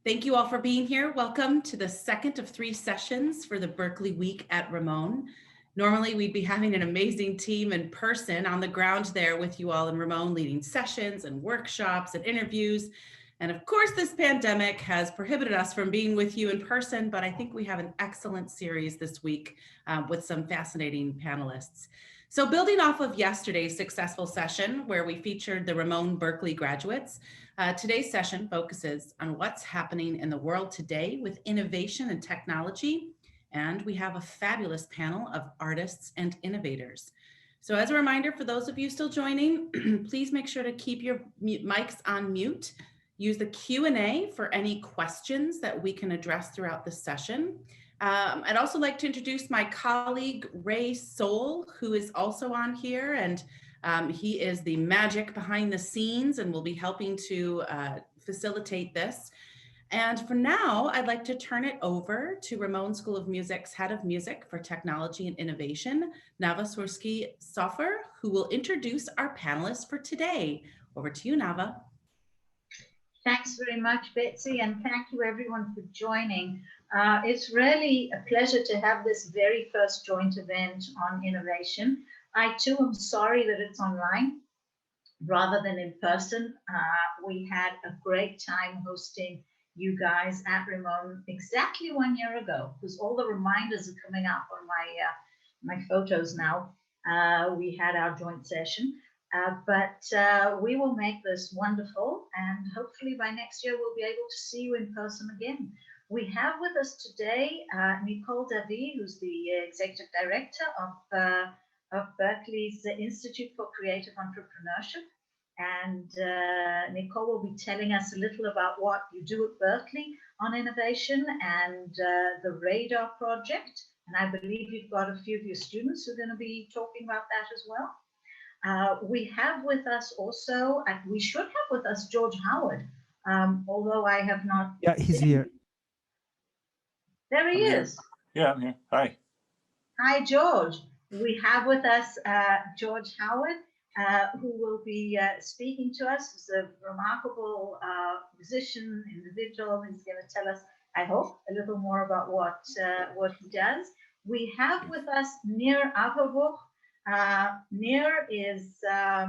Thank you all for being here. Welcome to the second of 3 sessions for the Berklee Week at Rimon. Normally, we'd be having an amazing team in person on the ground there with you all in Rimon, leading sessions and workshops and interviews. And of course, this pandemic has prohibited us from being with you in person, but I think we have an excellent series this week with some fascinating panelists. So building off of yesterday's successful session where we featured the Rimon Berklee graduates, today's session focuses on what's happening in the world today with innovation and technology. And we have a fabulous panel of artists and innovators. So as a reminder for those of you still joining, please make sure to keep your mics on mute. Use the Q&A for any questions that we can address throughout the session. I'd also like to introduce my colleague, Ray Soul, who is also on here, and he is the magic behind the scenes and will be helping to facilitate this. And for now, I'd like to turn it over to Rimon School of Music's Head of Music for Technology and Innovation, Nava Swersky Sofer, who will introduce our panelists for today. Over to you, Nava. Thanks very much, Betsy, and thank you everyone for joining. It's really a pleasure to have this very first joint event on innovation. I too am sorry that it's online rather than in person. We had a great time hosting you guys at Rimon exactly 1 year ago, because all the reminders are coming up on my photos now. We had our joint session. But we will make this wonderful, and hopefully by next year we'll be able to see you in person again. We have with us today Nicole, who's the Executive Director of Berklee's Institute for Creative Entrepreneurship. And Nicole will be telling us a little about what you do at Berklee on innovation and the RAIDAR project. And I believe you've got a few of your students who are going to be talking about that as well. We have with us also, we should have with us George Howard, although I have not. Yeah, he's here. There he is. Yeah, I'm here. Hi. Hi, George. We have with us George Howard, who will be speaking to us. He's a remarkable musician, individual. He's going to tell us, I hope, a little more about what he does. We have with us Nir Averbuch. Nir is a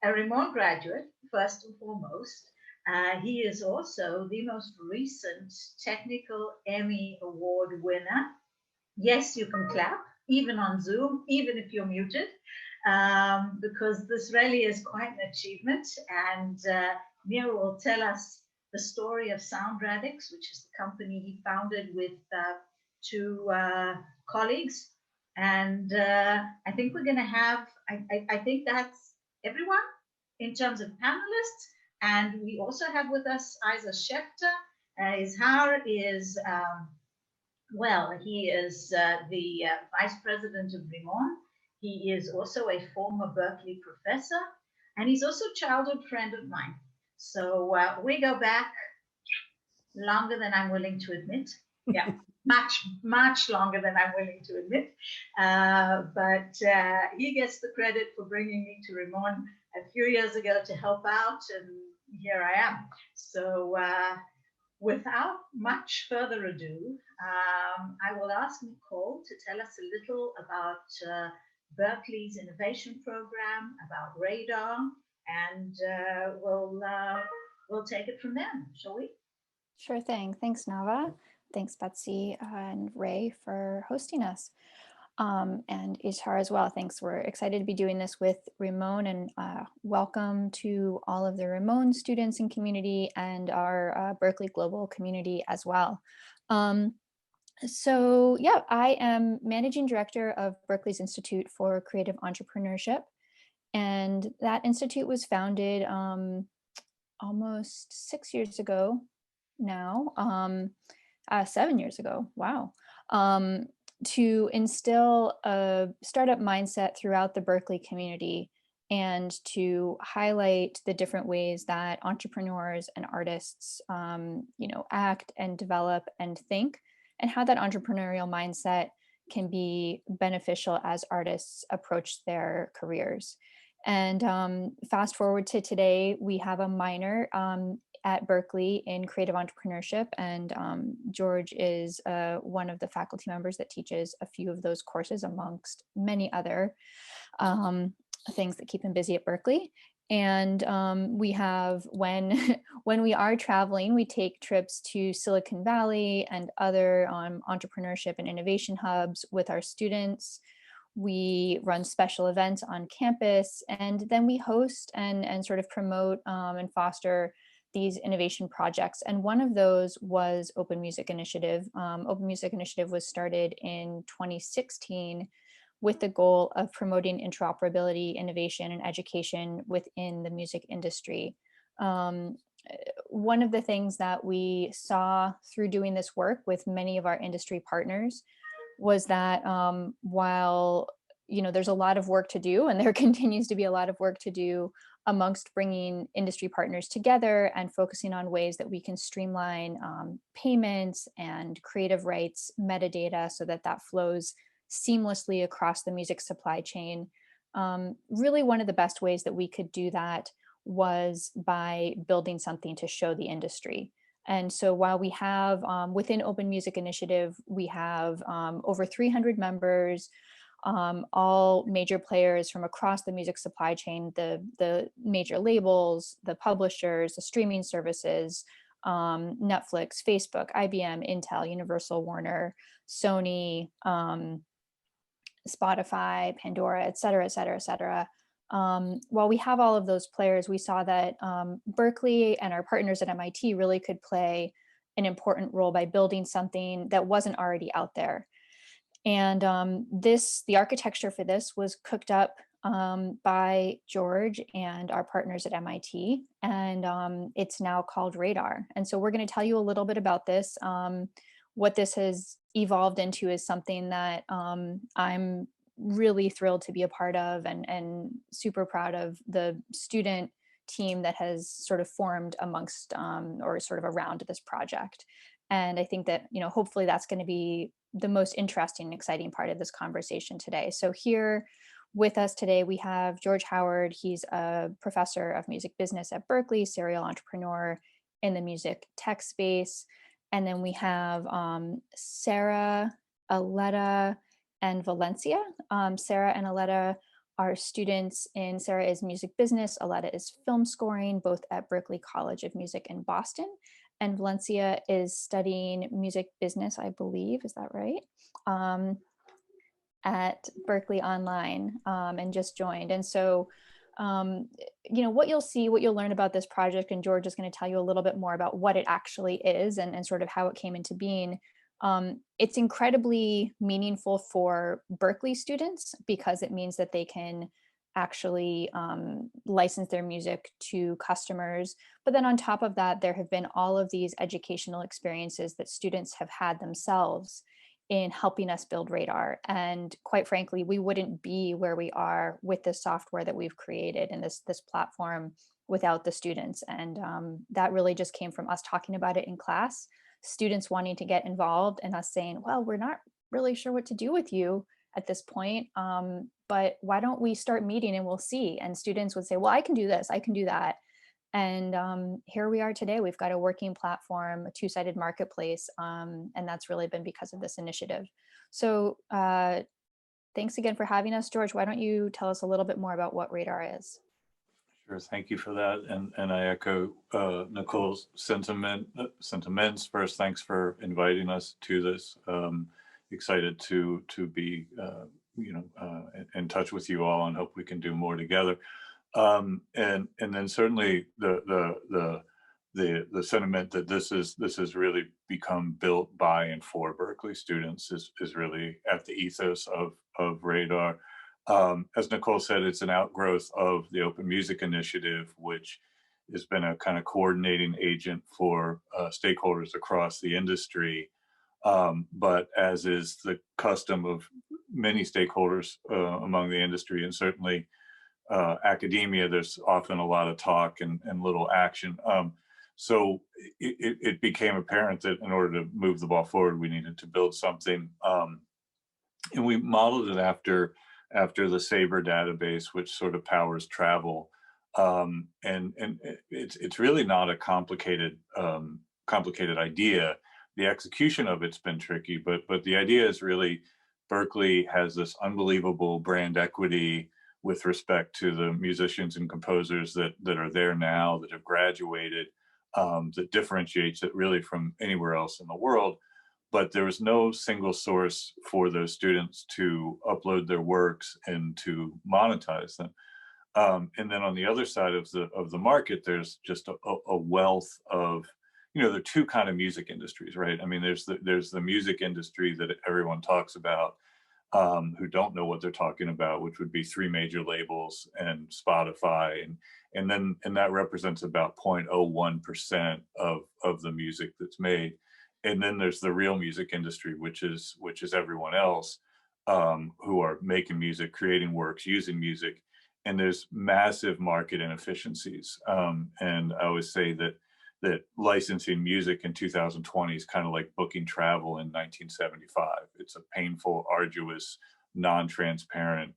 Rimon graduate, first and foremost. He is also the most recent Technical Emmy Award winner. Yes, you can clap, even on Zoom, even if you're muted, because this really is quite an achievement. And Nir will tell us the story of SoundRadix, which is the company he founded with 2 colleagues. And I think we're going to have, I think that's everyone in terms of panelists. And we also have with us Isa Schefter. Izhar is, well, he is the Vice President of Rimon. He is also a former Berklee professor, and he's also a childhood friend of mine. So we go back longer than I'm willing to admit. Yeah. Much longer than I'm willing to admit, but he gets the credit for bringing me to Rimon a few years ago to help out, and here I am. So without much further ado, I will ask Nicole to tell us a little about Berklee's innovation program, about RAIDAR, and we'll take it from there, shall we? Sure thing. Thanks, Nava. Thanks, Betsy and Ray, for hosting us, and Ishar as well. Thanks. We're excited to be doing this with Rimon, and welcome to all of the Rimon students and community and our BerkleeGlobal community as well. So yeah, I am Managing Director of Berklee's Institute for Creative Entrepreneurship, and that institute was founded almost 6 years ago now. 7 years ago, wow, to instill a startup mindset throughout the Berklee community and to highlight the different ways that entrepreneurs and artists, act and develop and think, and how that entrepreneurial mindset can be beneficial as artists approach their careers. And fast forward to today, we have a minor at Berklee in Creative Entrepreneurship, and George is one of the faculty members that teaches a few of those courses amongst many other things that keep him busy at Berklee. And we have, when when we are traveling, we take trips to Silicon Valley and other entrepreneurship and innovation hubs with our students. We run special events on campus, and then we host and sort of promote and foster these innovation projects. And one of those was Open Music Initiative. Open Music Initiative was started in 2016 with the goal of promoting interoperability, innovation, and education within the music industry. One of the things that we saw through doing this work with many of our industry partners was that while there's a lot of work to do, and there continues to be a lot of work to do amongst bringing industry partners together and focusing on ways that we can streamline payments and creative rights metadata so that that flows seamlessly across the music supply chain. Really, one of the best ways that we could do that was by building something to show the industry. And so while we have within Open Music Initiative, we have over 300 members, all major players from across the music supply chain, the major labels, the publishers, the streaming services, Netflix, Facebook, IBM, Intel, Universal, Warner, Sony, Spotify, Pandora, et cetera, et cetera, et cetera. While we have all of those players, we saw that Berklee and our partners at MIT really could play an important role by building something that wasn't already out there. And the architecture for this was cooked up by George and our partners at MIT, and it's now called RAIDAR. And so we're going to tell you a little bit about this. What this has evolved into is something that I'm really thrilled to be a part of, and super proud of the student team that has sort of formed amongst or sort of around this project. And I think that, hopefully that's going to be the most interesting and exciting part of this conversation today. So here with us today, we have George Howard. He's a professor of music business at Berklee, serial entrepreneur in the music tech space. And then we have Sarah, Aletta, and Valencia. Sarah and Aletta are students in, Sarah is music business, Aletta is film scoring, both at Berklee College of Music in Boston. And Valencia is studying music business, I believe, is that right? At Berklee Online, and just joined. And so, what you'll see, what you'll learn about this project, and George is going to tell you a little bit more about what it actually is and sort of how it came into being. It's incredibly meaningful for Berklee students because it means that they can actually license their music to customers. But then on top of that, there have been all of these educational experiences that students have had themselves in helping us build RAIDAR. And quite frankly, we wouldn't be where we are with the software that we've created and this platform without the students. And that really just came from us talking about it in class, students wanting to get involved, and us saying, well, we're not really sure what to do with you at this point, but why don't we start meeting and we'll see. And students would say, well, I can do this, I can do that. And here we are today. We've got a working platform, a two-sided marketplace, and that's really been because of this initiative. So thanks again for having us. George, why don't you tell us a little bit more about what RAIDAR is? Sure, thank you for that. And I echo Nicole's sentiments. First, thanks for inviting us to this. Excited to be in touch with you all, and hope we can do more together. And then certainly the sentiment that this has really become built by and for Berklee students is really at the ethos of RAIDAR. As Nicole said, it's an outgrowth of the Open Music Initiative, which has been a kind of coordinating agent for stakeholders across the industry. But as is the custom of many stakeholders among the industry, and certainly academia, there's often a lot of talk and little action. So it became apparent that in order to move the ball forward, we needed to build something. And we modeled it after the Sabre database, which sort of powers travel. And it's really not a complicated idea. The execution of it's been tricky, but the idea is really Berklee has this unbelievable brand equity with respect to the musicians and composers that are there now, that have graduated, that differentiates it really from anywhere else in the world. But there was no single source for those students to upload their works and to monetize them. And then on the other side of the market, there's just a wealth of, there are two kind of music industries, right? I mean, there's the music industry that everyone talks about, who don't know what they're talking about, which would be three major labels and Spotify, and that represents about 0.01% of the music that's made. And then there's the real music industry, which is everyone else, who are making music, creating works, using music. And there's massive market inefficiencies. And I always say that licensing music in 2020 is kind of like booking travel in 1975. It's a painful, arduous, non-transparent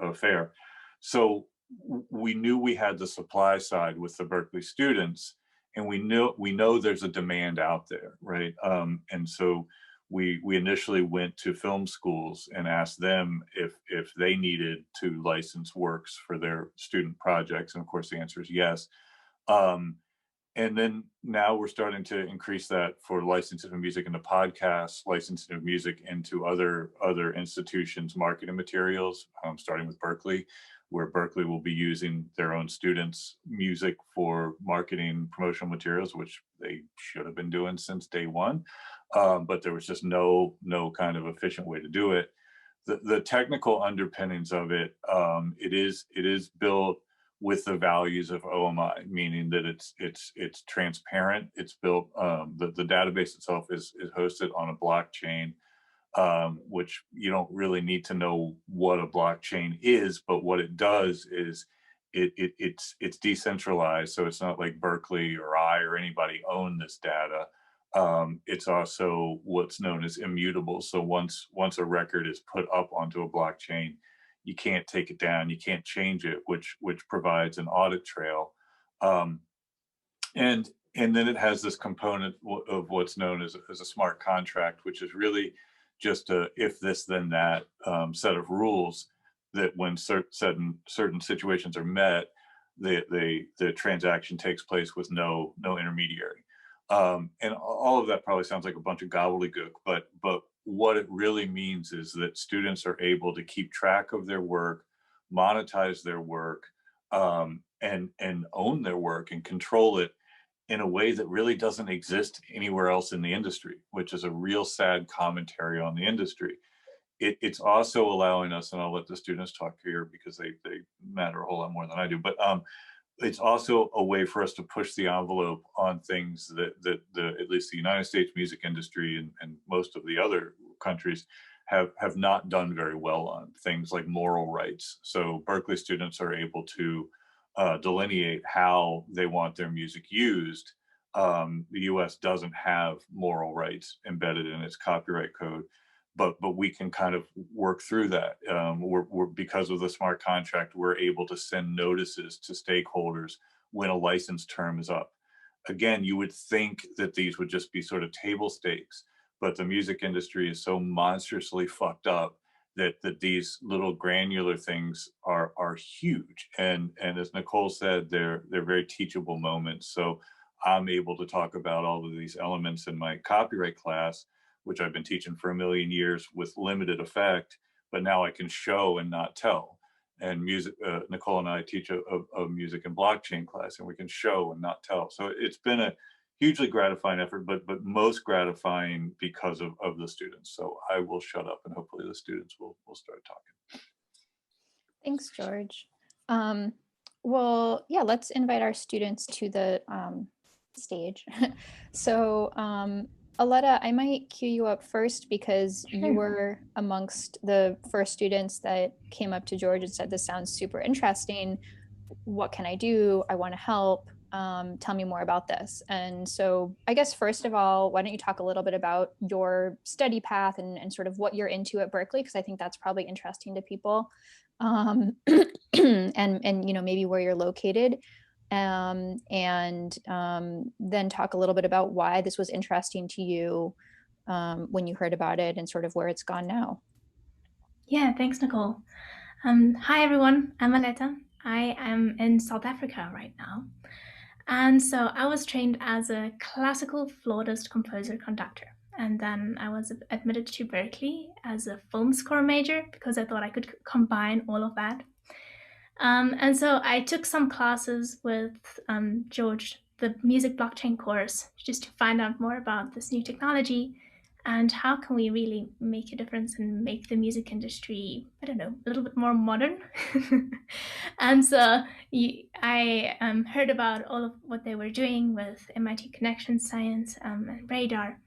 affair. So we knew we had the supply side with the Berklee students, and we know there's a demand out there, right? And so we initially went to film schools and asked them if they needed to license works for their student projects, and of course the answer is yes. And then now we're starting to increase that for licensing of music into podcasts, licensing of music into other institutions' marketing materials, starting with Berklee, where Berklee will be using their own students' music for marketing promotional materials, which they should have been doing since day one. But there was just no kind of efficient way to do it. The technical underpinnings of it, it is built with the values of OMI, meaning that it's transparent. It's built, the database itself is hosted on a blockchain, which you don't really need to know what a blockchain is, but what it does is it's decentralized. So it's not like Berklee or I or anybody own this data. It's also what's known as immutable. So once a record is put up onto a blockchain, you can't take it down, you can't change it, which provides an audit trail. And then it has this component of what's known as a smart contract, which is really just a if this then that set of rules that when certain situations are met, the transaction takes place with no intermediary. And all of that probably sounds like a bunch of gobbledygook, but what it really means is that students are able to keep track of their work, monetize their work, and own their work and control it in a way that really doesn't exist anywhere else in the industry, which is a real sad commentary on the industry. It's also allowing us, and I'll let the students talk here because they matter a whole lot more than I do, but it's also a way for us to push the envelope on things that at least the United States music industry and most of the other countries have not done very well on, things like moral rights. So Berklee students are able to delineate how they want their music used. The US doesn't have moral rights embedded in its copyright code, but we can kind of work through that. We're because of the smart contract, we're able to send notices to stakeholders when a license term is up. Again, you would think that these would just be sort of table stakes, but the music industry is so monstrously fucked up that these little granular things are huge. And as Nicole said, they're very teachable moments. So I'm able to talk about all of these elements in my copyright class, which I've been teaching for a million years with limited effect, but now I can show and not tell. And music, Nicole and I teach a music and blockchain class, and we can show and not tell. So it's been a hugely gratifying effort, but most gratifying because of the students. So I will shut up and hopefully the students will start talking. Thanks, George. Well, yeah, let's invite our students to the stage. So Aletta, I might cue you up first because you were amongst the first students that came up to George and said, this sounds super interesting. What can I do? I want to help. Tell me more about this. And so I guess, first of all, why don't you talk a little bit about your study path and sort of what you're into at Berklee? Because I think that's probably interesting to people. and maybe where you're located, and then talk a little bit about why this was interesting to you when you heard about it and sort of where it's gone now. Yeah, thanks, Nicole. Hi, everyone. I'm Aletta. I am in South Africa right now. And so I was trained as a classical flautist, composer, conductor. And then I was admitted to Berklee as a film score major because I thought I could combine all of that. And so I took some classes with George, the music blockchain course, just to find out more about this new technology and how can we really make a difference and make the music industry, I don't know, a little bit more modern. And so I heard about all of what they were doing with MIT Connection Science and RAIDAR.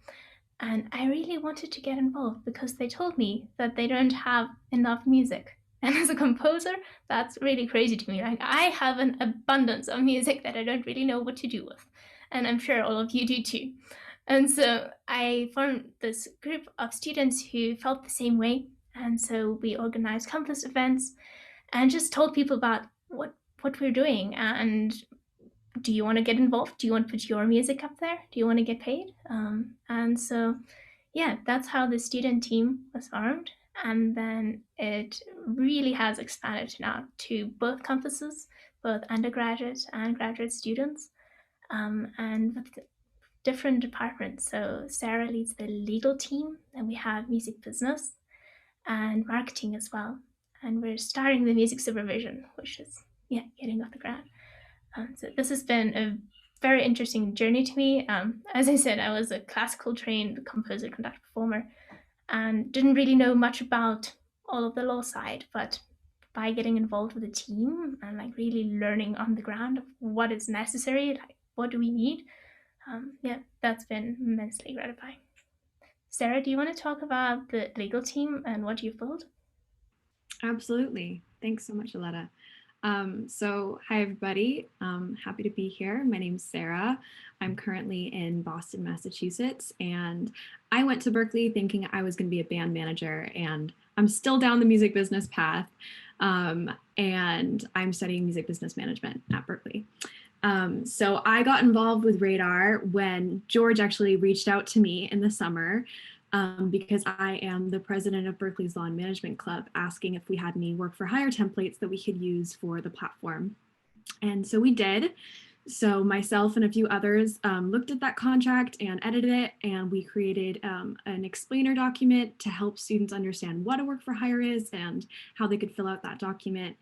And I really wanted to get involved because they told me that they don't have enough music. And as a composer, that's really crazy to me. Like, I have an abundance of music that I don't really know what to do with. And I'm sure all of you do too. And so I formed this group of students who felt the same way. And so we organized campus events and just told people about what we're doing. And do you want to get involved? Do you want to put your music up there? Do you want to get paid? And so, yeah, that's how the student team was formed. And then it really has expanded now to both campuses, both undergraduate and graduate students, and with different departments. So Sarah leads the legal team, and we have music business and marketing as well. And we're starting the music supervision, which is, getting off the ground. So this has been a very interesting journey to me. As I said, I was a classical trained composer, conductor, performer, and didn't really know much about all of the law side, but by getting involved with a team and like really learning on the ground of what is necessary, like what do we need, that's been immensely gratifying. Sarah, do you want to talk about the legal team and what you've built? Absolutely. Thanks so much, Aletta. So hi, everybody. Happy to be here. My name's Sarah. I'm currently in Boston, Massachusetts, and I went to Berklee thinking I was going to be a band manager, and I'm still down the music business path, and I'm studying music business management at Berklee. So I got involved with RAIDAR when George actually reached out to me in the summer, because I am the president of Berklee's Law and Management Club, asking if we had any work for hire templates that we could use for the platform. And so we did. So myself and a few others looked at that contract and edited it, and we created an explainer document to help students understand what a work for hire is and how they could fill out that document.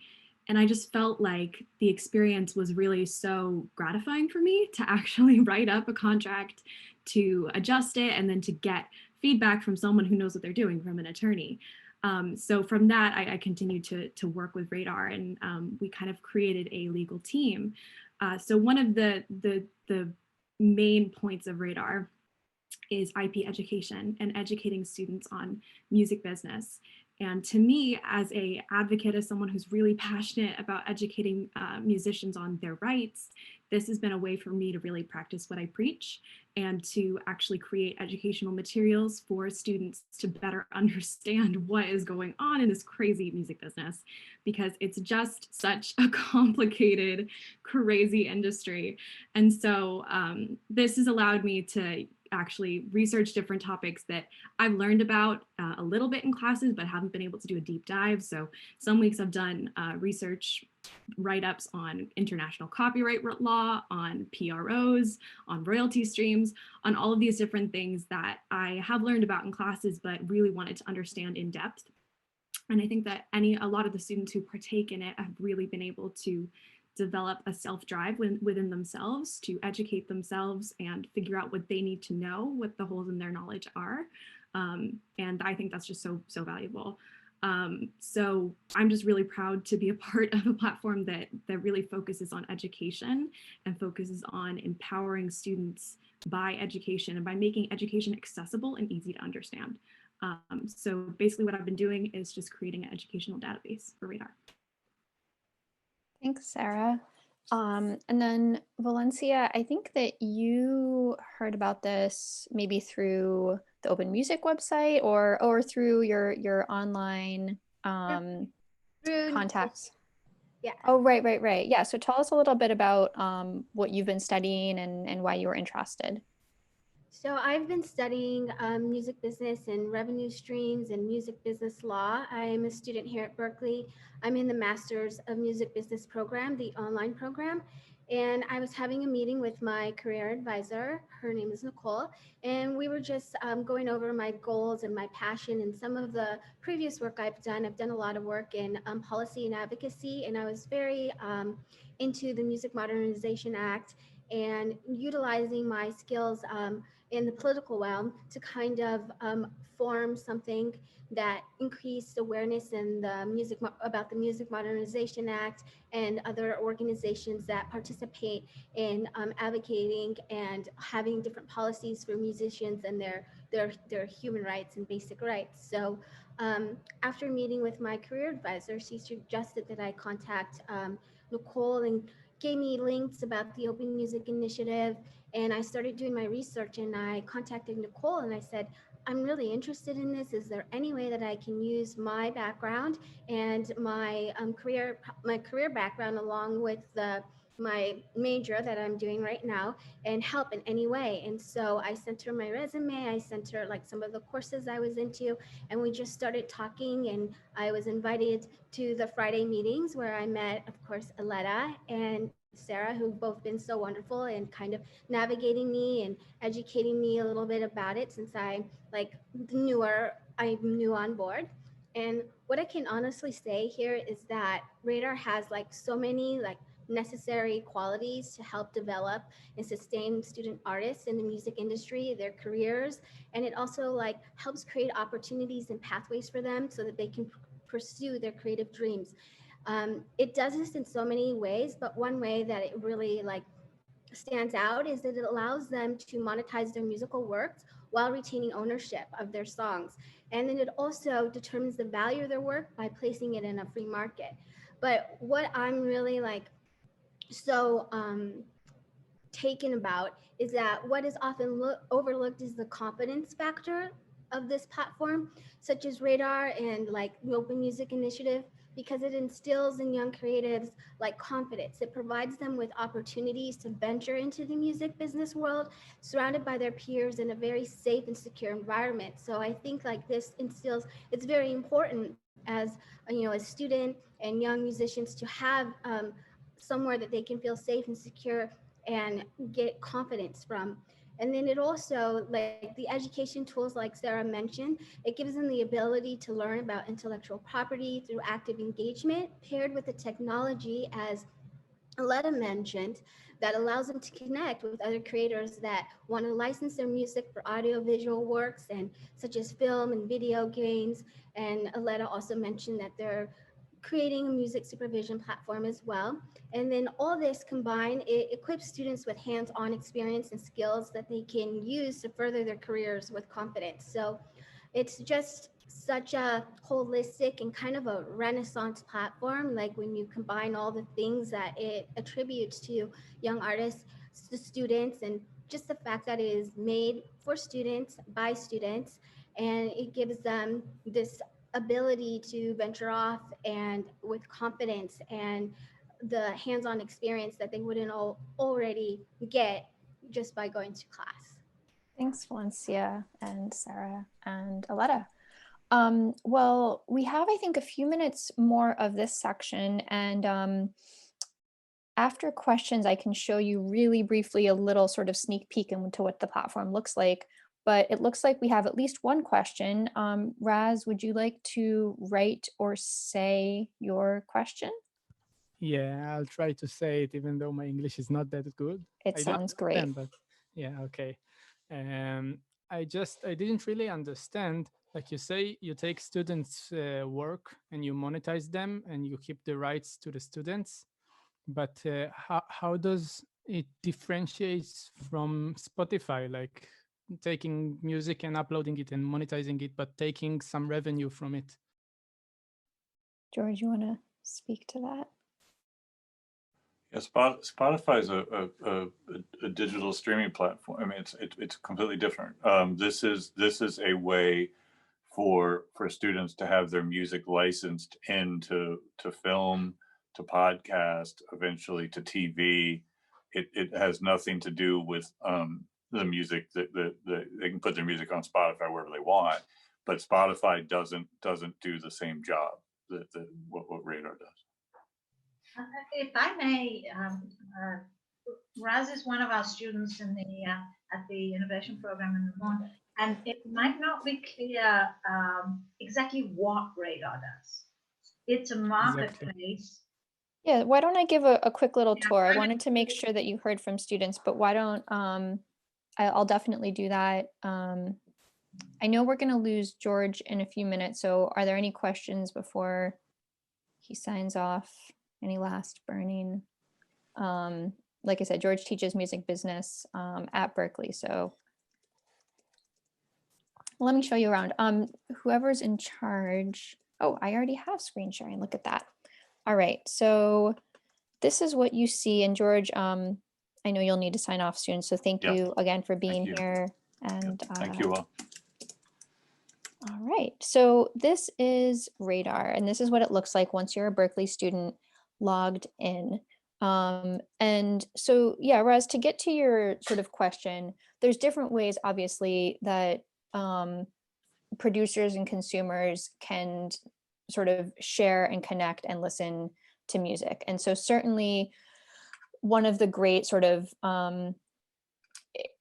And I just felt like the experience was really so gratifying for me to actually write up a contract, to adjust it, and then to get feedback from someone who knows what they're doing, from an attorney. So from that, I continued to work with RAIDAR, and we kind of created a legal team. So one of the main points of RAIDAR is IP education and educating students on music business. And to me, as an advocate, as someone who's really passionate about educating musicians on their rights, this has been a way for me to really practice what I preach and to actually create educational materials for students to better understand what is going on in this crazy music business, because it's just such a complicated, crazy industry. And so this has allowed me to actually research different topics that I've learned about a little bit in classes, but haven't been able to do a deep dive. So some weeks I've done research write-ups on international copyright law, on PROs, on royalty streams, on all of these different things that I have learned about in classes, but really wanted to understand in depth. And I think that a lot of the students who partake in it have really been able to develop a self-drive within themselves to educate themselves and figure out what they need to know, what the holes in their knowledge are. And I think that's just so valuable. So I'm just really proud to be a part of a platform that really focuses on education and focuses on empowering students by education and by making education accessible and easy to understand. So basically what I've been doing is just creating an educational database for RAIDAR. Thanks, Sarah. And then Valencia, I think that you heard about this maybe through the Open Music website or through your online contacts? Yeah. Oh, right. Yeah, so tell us a little bit about what you've been studying and why you were interested. So I've been studying music business and revenue streams and music business law. I'm a student here at Berklee. I'm in the Masters of Music Business program, the online program. And I was having a meeting with my career advisor. Her name is Nicole. And we were just going over my goals and my passion and some of the previous work I've done. I've done a lot of work in policy and advocacy. And I was very into the Music Modernization Act and utilizing my skills in the political realm to kind of form something that increased awareness in the about the Music Modernization Act and other organizations that participate in advocating and having different policies for musicians and their human rights and basic rights. So after meeting with my career advisor, she suggested that I contact Nicole and gave me links about the Open Music Initiative. And I started doing my research and I contacted Nicole and I said, I'm really interested in this. Is there any way that I can use my background and my career background along with my major that I'm doing right now and help in any way? And so I sent her my resume. I sent her like some of the courses I was into, and we just started talking. And I was invited to the Friday meetings where I met, of course, Aletta and Sarah, who've both been so wonderful and kind of navigating me and educating me a little bit about it since I'm new on board. And what I can honestly say here is that RAIDAR has like so many like necessary qualities to help develop and sustain student artists in the music industry, their careers. And it also like helps create opportunities and pathways for them so that they can pursue their creative dreams. It does this in so many ways, but one way that it really like stands out is that it allows them to monetize their musical works while retaining ownership of their songs. And then it also determines the value of their work by placing it in a free market. But what I'm really like so taken about is that what is often overlooked is the competence factor of this platform, such as RAIDAR and like the Open Music Initiative, because it instills in young creatives like confidence. It provides them with opportunities to venture into the music business world, surrounded by their peers in a very safe and secure environment. So I think like this instills, it's very important as a student and young musicians to have somewhere that they can feel safe and secure and get confidence from. And then it also, like the education tools like Sarah mentioned, it gives them the ability to learn about intellectual property through active engagement, paired with the technology, as Aletta mentioned, that allows them to connect with other creators that want to license their music for audiovisual works and such as film and video games. And Aletta also mentioned that they're creating a music supervision platform as well. And then all this combined, it equips students with hands-on experience and skills that they can use to further their careers with confidence. So it's just such a holistic and kind of a renaissance platform. Like when you combine all the things that it attributes to young artists, the students, and just the fact that it is made for students, by students, and it gives them this ability to venture off and with confidence and the hands-on experience that they wouldn't already get just by going to class. Thanks, Valencia and Sarah and Aletta. Well, we have, I think, a few minutes more of this section, and after questions, I can show you really briefly a little sort of sneak peek into what the platform looks like. But it looks like we have at least one question. Raz, would you like to write or say your question? Yeah, I'll try to say it, even though my English is not that good. It sounds great. But yeah, okay. I didn't really understand. Like you say, you take students' work and you monetize them and you keep the rights to the students. But how does it differentiate from Spotify? Like taking music and uploading it and monetizing it, but taking some revenue from it. George, you want to speak to that? Yeah, Spotify is a digital streaming platform. I mean, it's completely different. This is a way for students to have their music licensed into film, to podcast, eventually to TV. It has nothing to do with the music that they can put their music on Spotify wherever they want, but Spotify doesn't do the same job that what RAIDAR does. If I may, Raz is one of our students in the at the innovation program in Rimon, and it might not be clear exactly what RAIDAR does. It's a marketplace. Yeah, why don't I give a quick little Yeah, tour? I I wanted to make agree. sure that you heard from students, but why don't I'll definitely do that. I know we're going to lose George in a few minutes, so are there any questions before he signs off? Any last burning? Like I said, George teaches music business at Berklee, so let me show you around. Whoever's in charge. Oh, I already have screen sharing. Look at that. All right, so this is what you see. And George, I know you'll need to sign off soon, so thank you again for being here. And Thank you all. all right, so this is RAIDAR, and this is what it looks like once you're a Berklee student logged in. And so, yeah, Raz, to get to your sort of question, there's different ways, obviously, that producers and consumers can sort of share and connect and listen to music. And so certainly one of the great sort of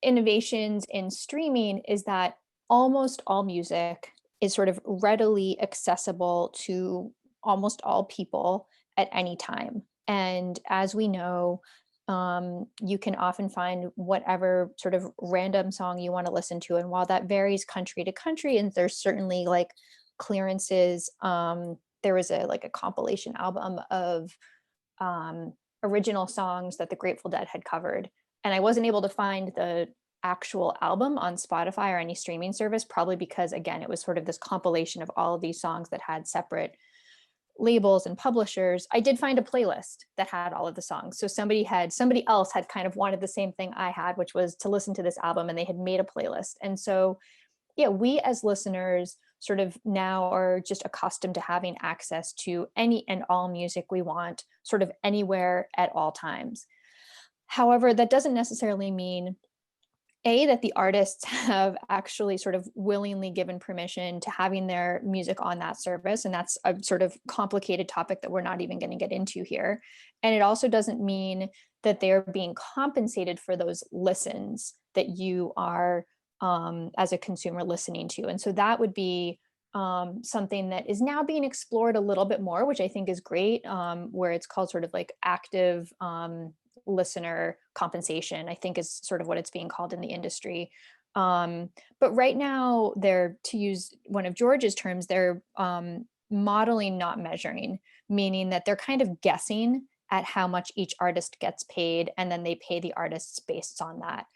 innovations in streaming is that almost all music is sort of readily accessible to almost all people at any time. And as we know, you can often find whatever sort of random song you want to listen to. And while that varies country to country, and there's certainly like clearances, there was a compilation album of original songs that the Grateful Dead had covered. And I wasn't able to find the actual album on Spotify or any streaming service, probably because, again, it was sort of this compilation of all of these songs that had separate labels and publishers. I did find a playlist that had all of the songs. So somebody else had kind of wanted the same thing I had, which was to listen to this album, and they had made a playlist. And so, yeah, we as listeners sort of now are just accustomed to having access to any and all music we want, sort of anywhere at all times. However, that doesn't necessarily mean that the artists have actually sort of willingly given permission to having their music on that service. And that's a sort of complicated topic that we're not even going to get into here. And it also doesn't mean that they're being compensated for those listens that you are as a consumer listening to. And so that would be something that is now being explored a little bit more, which I think is great, where it's called sort of like active listener compensation, I think is sort of what it's being called in the industry. But right now they're, to use one of George's terms, they're modeling, not measuring, meaning that they're kind of guessing at how much each artist gets paid, and then they pay the artists based on that.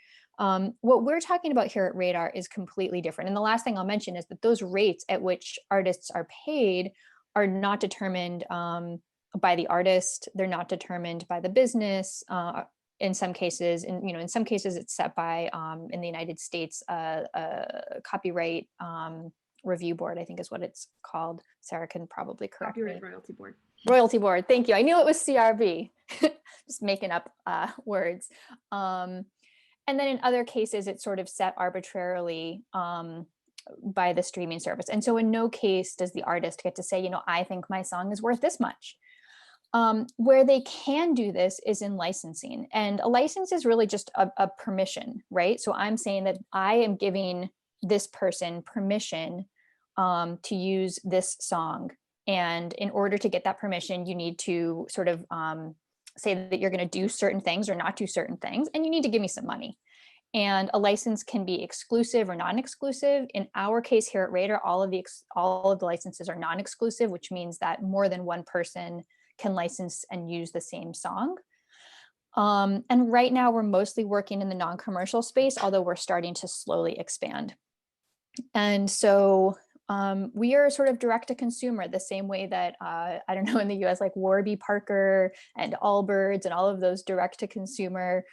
What we're talking about here at RAIDAR is completely different. And the last thing I'll mention is that those rates at which artists are paid are not determined by the artist. They're not determined by the business. In some cases, in some cases it's set by, in the United States, a copyright review board, I think is what it's called. Sarah can probably correct me. Copyright Royalty Board. Royalty board, thank you. I knew it was CRB, just making up words. And then in other cases, it's sort of set arbitrarily by the streaming service. And so in no case does the artist get to say, I think my song is worth this much. Where they can do this is in licensing. And a license is really just a permission, right? So I'm saying that I am giving this person permission to use this song. And in order to get that permission, you need to sort of say that you're going to do certain things or not do certain things, and you need to give me some money. And a license can be exclusive or non-exclusive. In our case here at RAIDAR, all of the licenses are non-exclusive, which means that more than one person can license and use the same song. And right now we're mostly working in the non-commercial space, although we're starting to slowly expand. And so we are sort of direct to consumer, the same way that, I don't know, in the US, like Warby Parker and Allbirds and all of those direct to consumer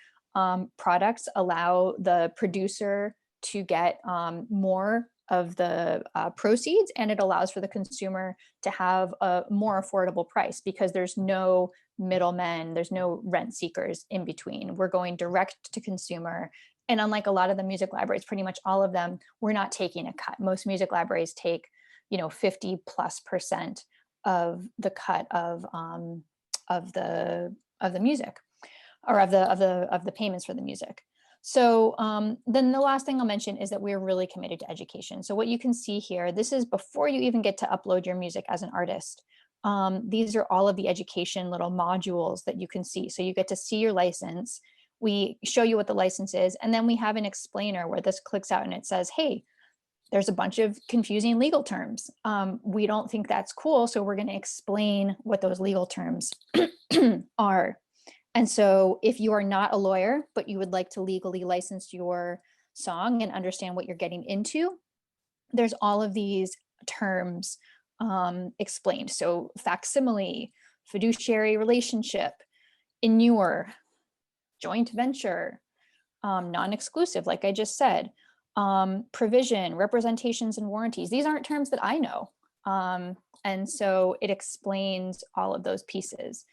products allow the producer to get more proceeds, and it allows for the consumer to have a more affordable price because there's no middlemen, there's no rent seekers in between. We're going direct to consumer. And unlike a lot of the music libraries, pretty much all of them, we're not taking a cut. Most music libraries take, 50+% of the cut of the music, or of the payments for the music. So then the last thing I'll mention is that we're really committed to education. So what you can see here, this is before you even get to upload your music as an artist. These are all of the education little modules that you can see. So you get to see your license. We show you what the license is, and then we have an explainer where this clicks out and it says, hey, there's a bunch of confusing legal terms. We don't think that's cool, so we're going to explain what those legal terms are. And so if you are not a lawyer, but you would like to legally license your song and understand what you're getting into, there's all of these terms explained. So facsimile, fiduciary relationship, inure, joint venture, non-exclusive, like I just said, provision, representations, and warranties. These aren't terms that I know. And so it explains all of those pieces.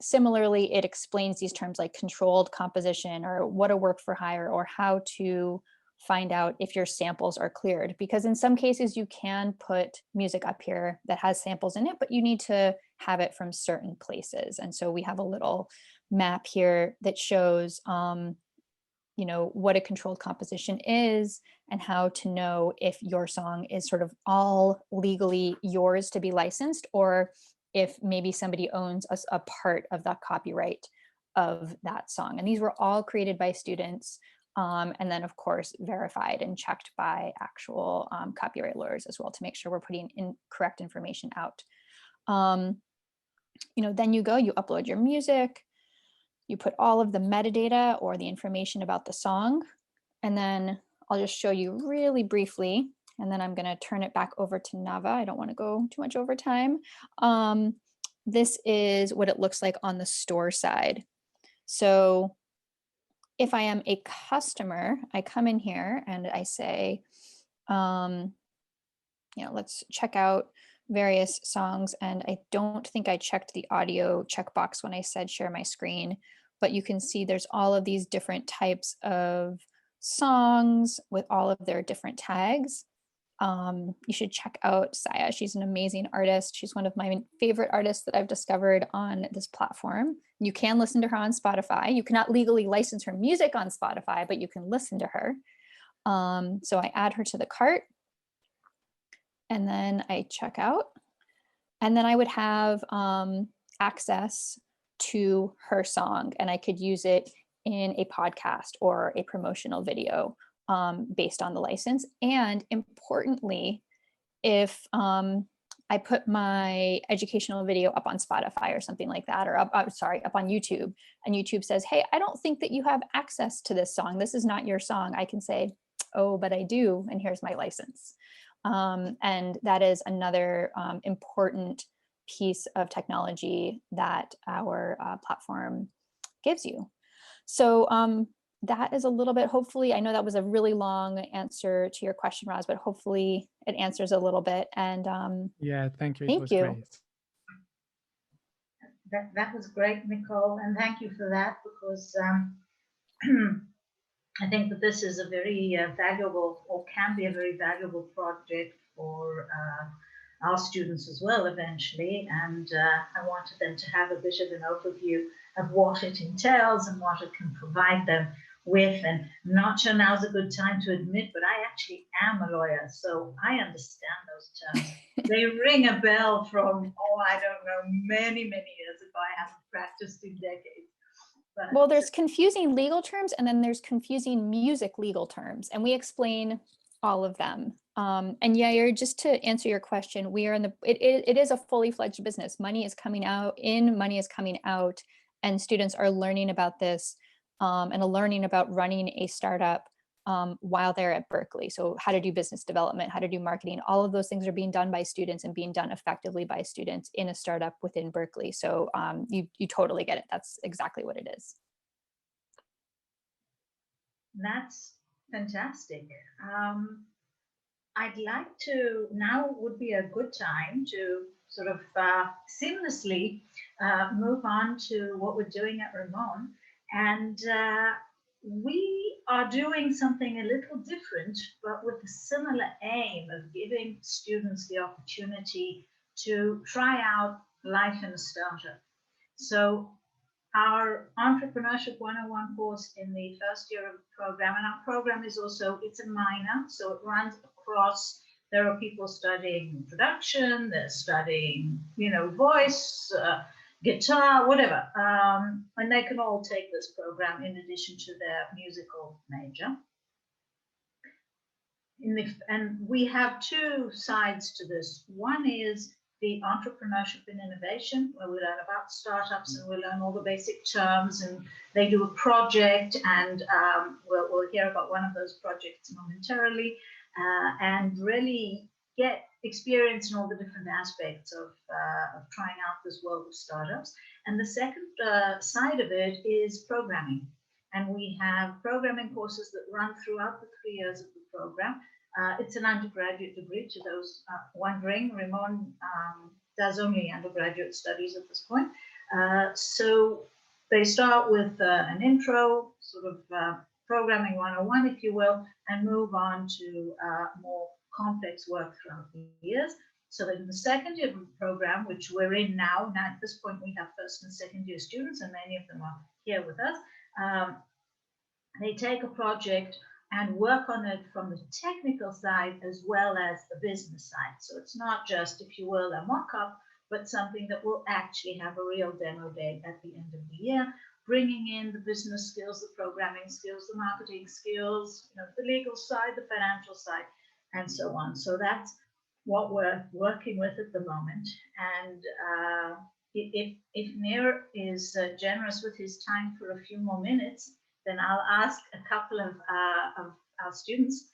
Similarly, it explains these terms like controlled composition, or what a work for hire, or how to find out if your samples are cleared. Because in some cases you can put music up here that has samples in it, but you need to have it from certain places. And so we have a little map here that shows what a controlled composition is, and how to know if your song is sort of all legally yours to be licensed, or if maybe somebody owns a part of the copyright of that song. And these were all created by students, and then of course verified and checked by actual copyright lawyers as well, to make sure we're putting in correct information out. Then you upload your music, you put all of the metadata or the information about the song, and then I'll just show you really briefly, and then I'm going to turn it back over to Nava. I don't want to go too much over time. This is what it looks like on the store side. So if I am a customer, I come in here and I say, let's check out various songs. And I don't think I checked the audio checkbox when I said share my screen, but you can see there's all of these different types of songs with all of their different tags. You should check out Saya. She's an amazing artist. She's one of my favorite artists that I've discovered on this platform. You can listen to her on Spotify. You cannot legally license her music on Spotify, but you can listen to her. So I add her to the cart, and then I check out, and then I would have access to her song, and I could use it in a podcast or a promotional video based on the license. And importantly, if I put my educational video up on Spotify or something like that, or up on YouTube, and YouTube says, hey, I don't think that you have access to this song. This is not your song. I can say, oh, but I do, and here's my license. And that is another important piece of technology that our platform gives you. So that is a little bit, hopefully, I know that was a really long answer to your question, Roz, but hopefully it answers a little bit. And yeah, thank you. Thank you. Great. That was great, Nicole, and thank you for that, because I think that this is a very valuable, or can be a very valuable project for our students as well eventually. And I wanted them to have a bit of an overview of what it entails and what it can provide them with. And I'm not sure now's a good time to admit, but I actually am a lawyer, so I understand those terms. They ring a bell from, I don't know, many, many years ago. I haven't practiced in decades. But well, there's confusing legal terms, and then there's confusing music legal terms, and we explain all of them. And yeah, just to answer your question, we are in it is a fully fledged business. Money is coming out, and students are learning about this and learning about running a startup while they're at Berklee. So how to do business development, how to do marketing, all of those things are being done by students and being done effectively by students in a startup within Berklee. So you totally get it. That's exactly what it is. That's fantastic. I'd like to, now would be a good time to sort of seamlessly move on to what we're doing at Rimon. And we are doing something a little different, but with a similar aim of giving students the opportunity to try out life in a startup. So our Entrepreneurship 101 course in the first year of the program, and our program is also, it's a minor, so it runs across, there are people studying production, they're studying, voice, guitar, whatever, and they can all take this program in addition to their musical major. And we have two sides to this. One is the entrepreneurship and innovation, where we learn about startups and we learn all the basic terms, and they do a project, and we'll hear about one of those projects momentarily, and really get experience in all the different aspects of trying out this world of startups. And the second side of it is programming. And we have programming courses that run throughout the 3 years of the program. It's an undergraduate degree, to those wondering. Rimon does only undergraduate studies at this point. So they start with an intro, sort of programming 101, if you will, and move on to more complex work throughout the years. So that in the second year of the program, which we're in now at this point, we have first and second year students, and many of them are here with us. They take a project and work on it from the technical side as well as the business side. So it's not just, if you will, a mock-up, but something that will actually have a real demo day at the end of the year, bringing in the business skills, the programming skills, the marketing skills, the legal side, the financial side, and so on. So that's what we're working with at the moment. And if Nir is generous with his time for a few more minutes, then I'll ask a couple of our students.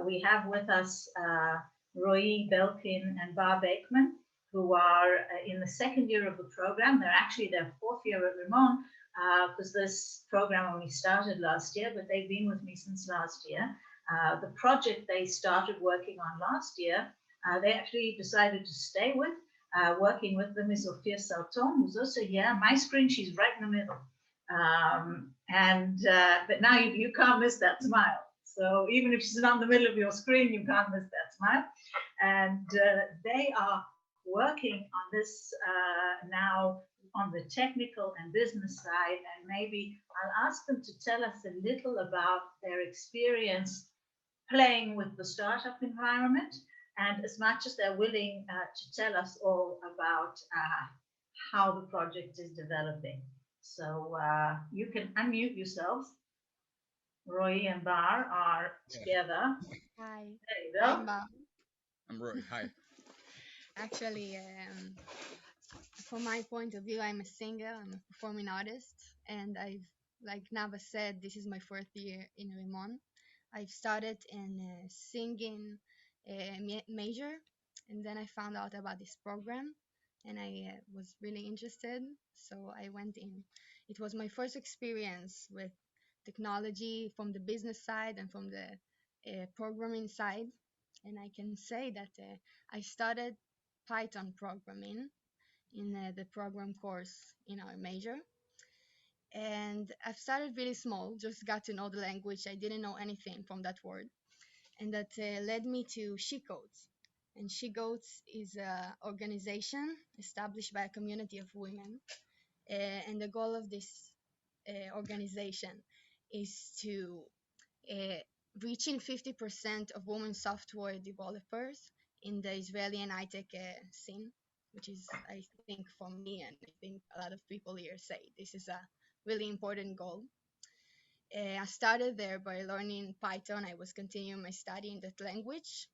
We have with us Roy Belkin and Bar Beekman, who are in the second year of the program. They're actually their fourth year at Rimon, because this program only started last year, but they've been with me since last year. The project they started working on last year, they actually decided to stay with. Working with them is Sophia Salton, who's also here. My screen, she's right in the middle. But now you can't miss that smile. So even if she's not in the middle of your screen, you can't miss that smile. And they are working on this now on the technical and business side. And maybe I'll ask them to tell us a little about their experience playing with the startup environment, and as much as they're willing to tell us all about how the project is developing. So you can unmute yourselves. Roy and Bar are together. Hi. There you go. I'm Roy. Hi. Actually, from my point of view, I'm a singer, I'm a performing artist, and I've, like Nava said, this is my fourth year in Rimon. I've started in singing major, and then I found out about this program, and I was really interested, so I went in. It was my first experience with technology from the business side and from the programming side, and I can say that I started Python programming in the program course in our major. And I've started really small, just got to know the language. I didn't know anything from that word. And that led me to She Codes. And She Codes is an organization established by a community of women. And the goal of this organization is to reaching 50% of women software developers in the Israeli and high-tech scene, which is, I think, for me, and I think a lot of people here say this is a really important goal. I started there by learning Python. I was continuing my study in that language,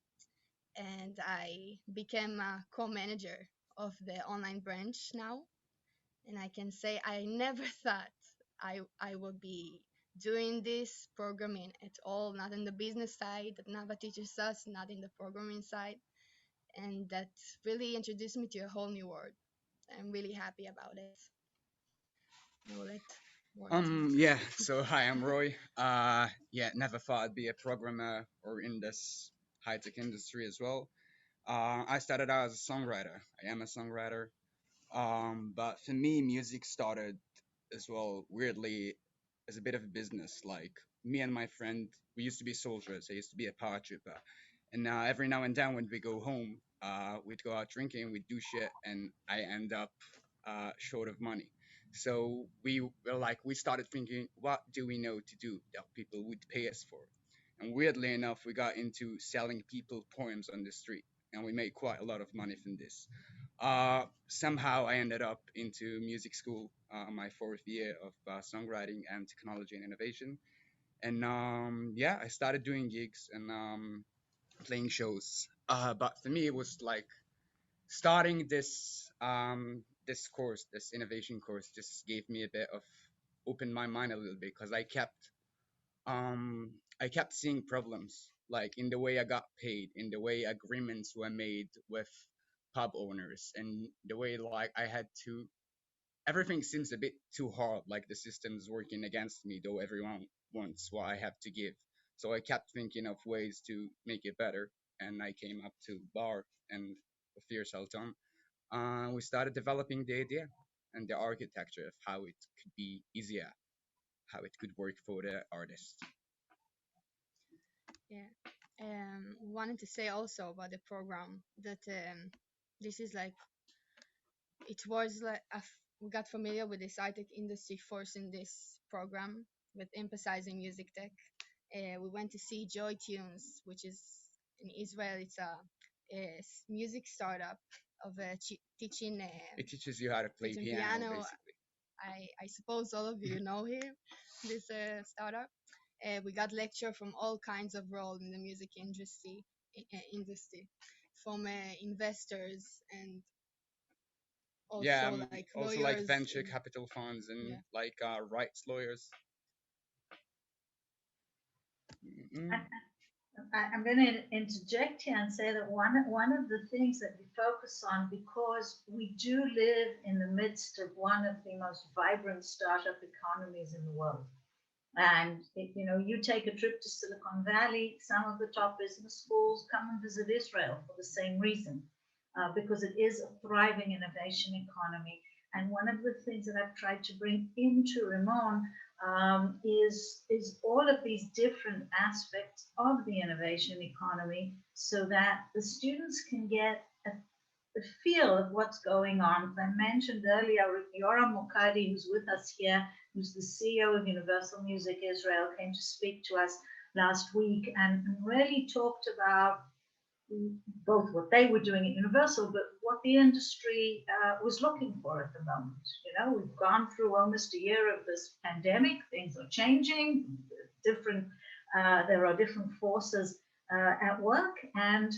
and I became a co-manager of the online branch now. And I can say I never thought I would be doing this programming at all, not in the business side that Nava teaches us, not in the programming side. And that really introduced me to a whole new world. I'm really happy about it. I will let Yeah, so hi, I'm Roy. Yeah, never thought I'd be a programmer or in this high-tech industry as well. I started out as a songwriter. I am a songwriter. But for me, music started as well, weirdly, as a bit of a business. Like me and my friend, we used to be soldiers. I used to be a paratrooper. And every now and then when we go home, we'd go out drinking, we'd do shit, and I end up short of money. So we were like, we started thinking, what do we know to do that people would pay us for? And weirdly enough, we got into selling people poems on the street, and we made quite a lot of money from this. Somehow I ended up into music school, my fourth year of songwriting and technology and innovation. And yeah, I started doing gigs and playing shows. But for me, it was like starting this course, this innovation course, just gave me a bit of opened my mind a little bit because I kept seeing problems like in the way I got paid, in the way agreements were made with pub owners, and the way like I had to. Everything seems a bit too hard, like the system's working against me, though everyone wants what I have to give. So I kept thinking of ways to make it better, and I came up to Bar and Sophia Salton. We started developing the idea and the architecture of how it could be easier, how it could work for the artist. Yeah. Wanted to say also about the program that this is like it was like we got familiar with this high-tech industry first in this program with emphasizing music tech. We went to see Joy Tunes, which is in Israel. It's a music startup of teaching It teaches you how to play teaching piano, piano. basically. I suppose all of you know him, this startup. We got lecture from all kinds of roles in the music industry, from investors and Yeah, also like also like lawyers. venture capital funds and Yeah. like rights lawyers. Mm. I'm going to interject here and say that one of the things that we focus on, because we do live in the midst of one of the most vibrant startup economies in the world. And you take a trip to Silicon Valley, some of the top business schools come and visit Israel for the same reason, because it is a thriving innovation economy. And one of the things that I've tried to bring into Rimon is all of these different aspects of the innovation economy, so that the students can get a feel of what's going on. As I mentioned earlier, Yoram Mokadi, who's with us here, who's the CEO of Universal Music Israel, came to speak to us last week and really talked about both what they were doing at Universal, but what the industry was looking for at the moment. We've gone through almost a year of this pandemic. Things are changing. There are different forces at work, and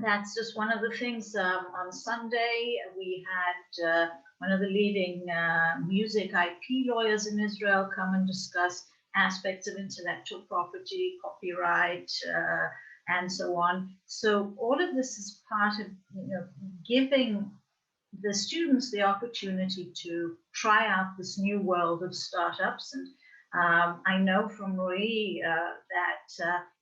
that's just one of the things. On Sunday, we had one of the leading music IP lawyers in Israel come and discuss aspects of intellectual property, copyright, and so on. So all of this is part of giving the students the opportunity to try out this new world of startups. And I know from Rui that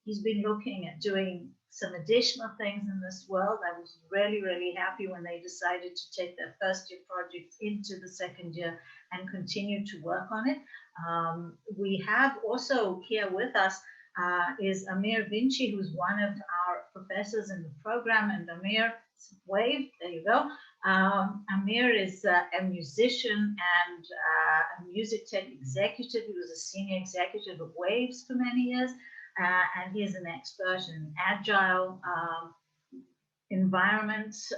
he's been looking at doing some additional things in this world. I was really, really happy when they decided to take their first year project into the second year and continue to work on it. We have also here with us is Amir Vinci, who's one of our professors in the program. And Amir, wave, there you go. Amir is a musician and a music tech executive. He was a senior executive of Waves for many years. And he is an expert in agile environments,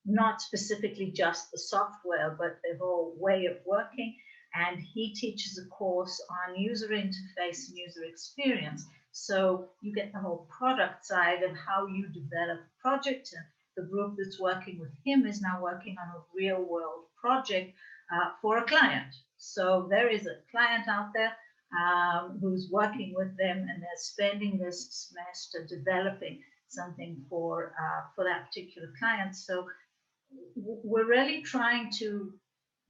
not specifically just the software, but the whole way of working. And he teaches a course on user interface and user experience. So you get the whole product side of how you develop a project. And the group that's working with him is now working on a real world project for a client. So there is a client out there who's working with them, and they're spending this semester developing something for that particular client. So we're really trying to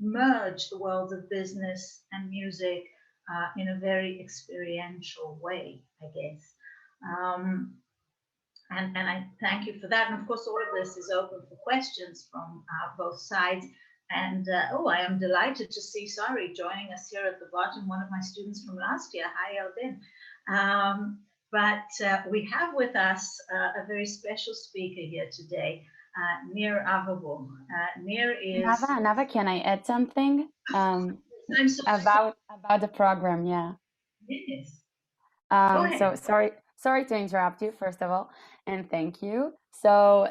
merge the worlds of business and music in a very experiential way, I guess. And I thank you for that. And of course, all of this is open for questions from both sides. And I am delighted to see Sari joining us here at the bottom, one of my students from last year. Hi, Eldin. But we have with us a very special speaker here today, Nir Averbuch. Nir is... Nava, can I add something I'm so about the program? Yeah. Yes. So sorry to interrupt you, first of all, and thank you. So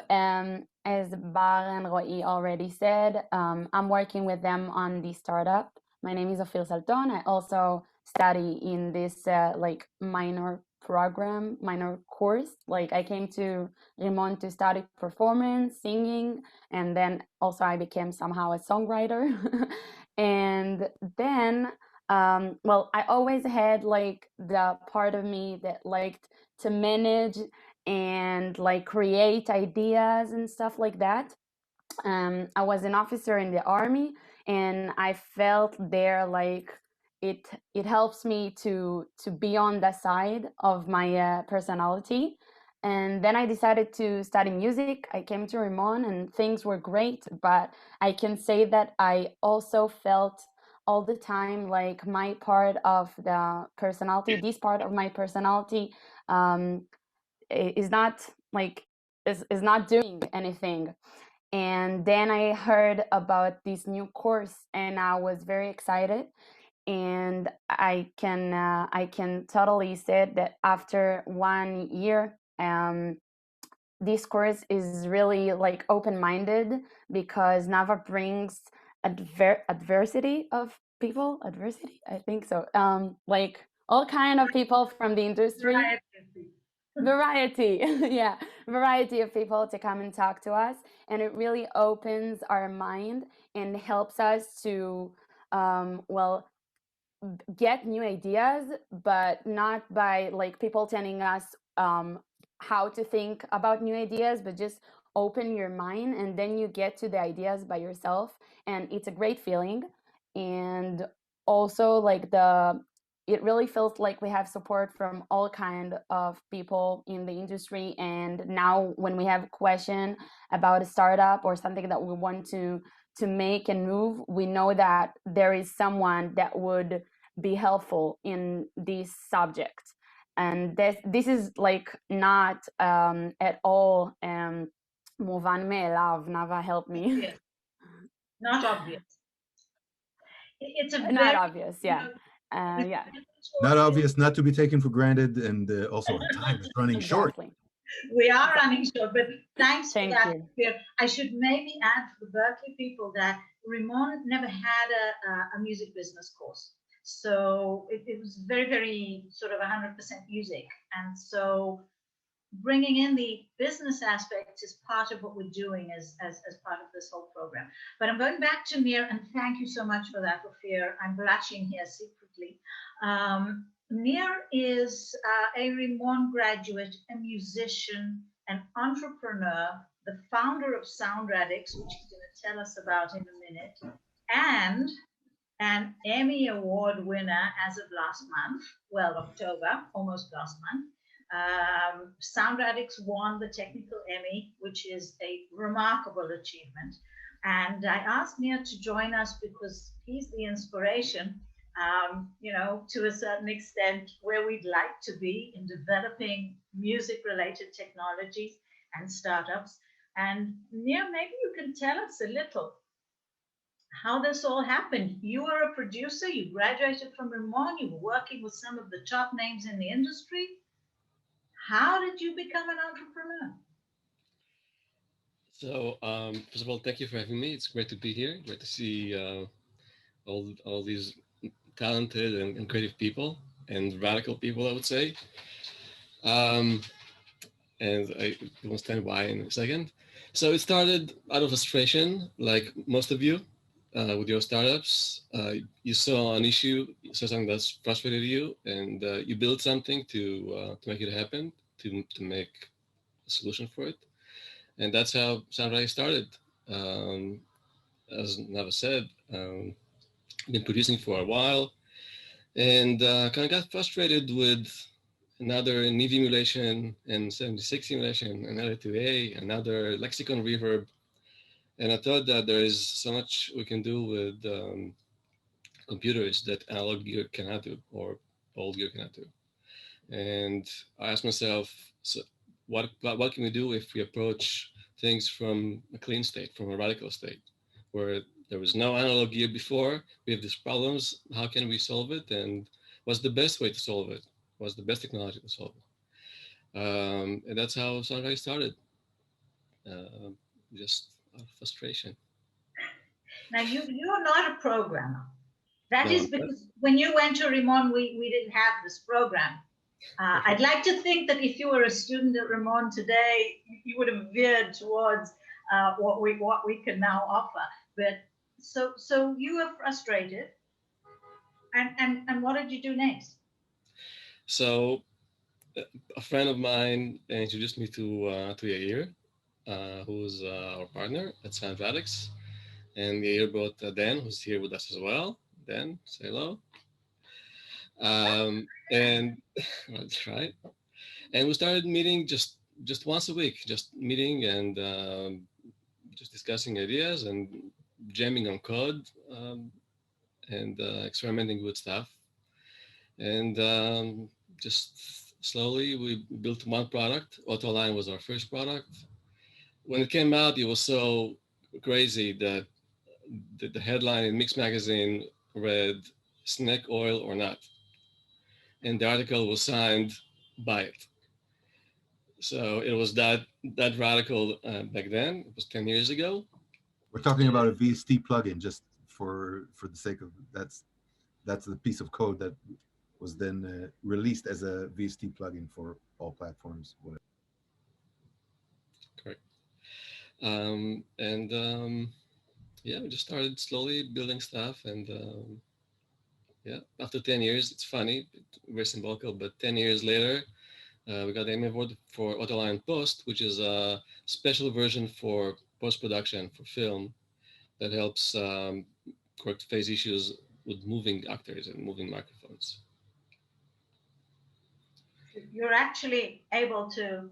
as Bar and Roy already said, I'm working with them on the startup. My name is Sophia Salton. I also study in this like minor course. Like I came to Rimon to study performance, singing, and then also I became somehow a songwriter. And then well, I always had like the part of me that liked to manage and like create ideas and stuff like that. I was an officer in the army, and I felt there like it helps me to be on the side of my personality. And then I decided to study music. I came to Rimon and things were great, but I can say that I also felt all the time like my part of the personality, this part of my personality is not like is not doing anything. And then I heard about this new course and I was very excited. And I can totally say that after 1 year, this course is really like open-minded, because Nava brings adversity, I think so, like all kind of people from the industry. Variety. Yeah, variety of people to come and talk to us, and it really opens our mind and helps us to get new ideas, but not by like people telling us how to think about new ideas, but just open your mind and then you get to the ideas by yourself, and it's a great feeling. And also like it really feels like we have support from all kind of people in the industry. And now when we have a question about a startup or something that we want to make and move, we know that there is someone that would be helpful in this subject. And this is like not at all muvan me'elav. Nava, help me. Yeah. Not obvious. It's not obvious, yeah. Yeah. Not obvious, not to be taken for granted, and also our time is running short. We are running short, but thanks Thank for that. you. I should maybe add for the Berklee people that Rimon never had a music business course. So it was very, very sort of 100% music. And so bringing in the business aspects is part of what we're doing as part of this whole program. But I'm going back to Nir, and thank you so much for that, Ophir. I'm blushing here secretly. Nir is a Rimon graduate, a musician, an entrepreneur, the founder of Sound Radix, which he's going to tell us about in a minute, and an Emmy Award winner as of last month, well, October, almost last month. Sound Radix won the Technical Emmy, which is a remarkable achievement. And I asked Nir to join us because he's the inspiration, to a certain extent, where we'd like to be in developing music-related technologies and startups. And Nir, maybe you can tell us a little how this all happened. You were a producer, you graduated from Rimon, you were working with some of the top names in the industry. How did you become an entrepreneur? So, first of all, thank you for having me. It's great to be here. Great to see all these talented and creative people and radical people, I would say. And I will stand by in a second. So it started out of frustration, like most of you, with your startups. You saw an issue, you saw something that's frustrated you, and you built something to make it happen, to make a solution for it. And that's how Sound Radix started. As Nava said, been producing for a while, and kind of got frustrated with another NIV emulation and 76 emulation, another 2A, another lexicon reverb. And I thought that there is so much we can do with computers that analog gear cannot do, or old gear cannot do. And I asked myself, so what can we do if we approach things from a clean state, from a radical state, where there was no analog gear before, we have these problems, how can we solve it? And what's the best way to solve it? What's the best technology to solve it? And that's how Songwriting started, just out of frustration. Now, you're not a programmer. That No, is because when you went to Rimon, we didn't have this program. I'd like to think that if you were a student at Rimon today, you would have veered towards what we can now offer. But so you were frustrated, and what did you do next? So a friend of mine introduced me to Yair, who's our partner at Soundvatics. And Yair brought Dan, who's here with us as well. Dan, say hello. And that's right. And we started meeting just once a week, just meeting and just discussing ideas and jamming on code and experimenting with stuff. And just slowly we built one product. Autoline was our first product. When it came out, it was so crazy that the headline in Mix magazine read "Snake Oil or Not," and the article was signed by it. So it was that radical back then. It was 10 years ago. We're talking about a VST plugin, just for the sake of that's the piece of code that was then released as a VST plugin for all platforms. Whatever. Correct. Yeah, we just started slowly building stuff, and yeah, after 10 years, it's funny, very symbolical, but 10 years later, we got the Emmy Award for Autoline Post, which is a special version for post-production for film that helps correct phase issues with moving actors and moving microphones. You're actually able to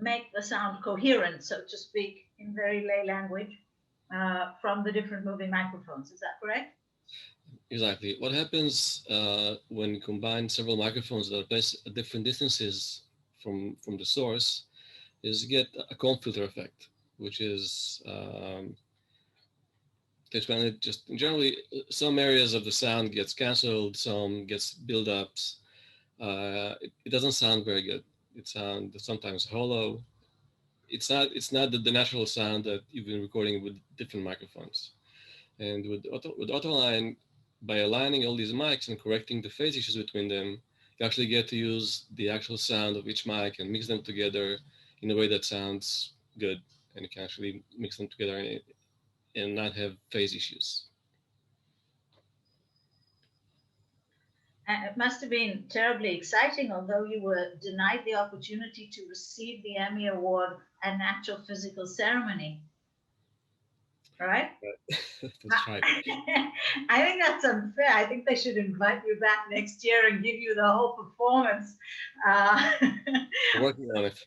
make the sound coherent, so to speak, in very lay language, from the different moving microphones. Is that correct? Exactly. What happens when you combine several microphones that are placed at different distances from the source is you get a comb filter effect, which is just generally some areas of the sound gets canceled, some gets buildups. It doesn't sound very good. It sounds sometimes hollow. It's not the natural sound that you've been recording with different microphones. And with Autoline, by aligning all these mics and correcting the phase issues between them, you actually get to use the actual sound of each mic and mix them together in a way that sounds good. And you can actually mix them together and not have phase issues. It must have been terribly exciting, although you were denied the opportunity to receive the Emmy Award at an actual physical ceremony. Right? That's right. I think that's unfair. I think they should invite you back next year and give you the whole performance. We're working on it.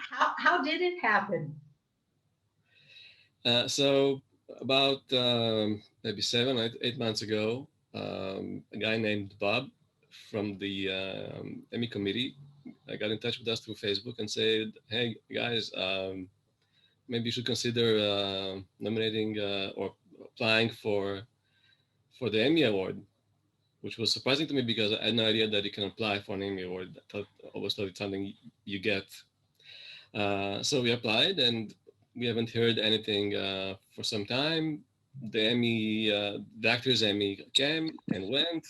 How did it happen? So about maybe 7 or 8 months ago, a guy named Bob from the Emmy committee got in touch with us through Facebook and said, "Hey guys, maybe you should consider nominating or applying for the Emmy Award," which was surprising to me because I had no idea that you can apply for an Emmy Award. I always thought it's something you get. So we applied, and we haven't heard anything for some time. The Emmy, the Actors Emmy came and went,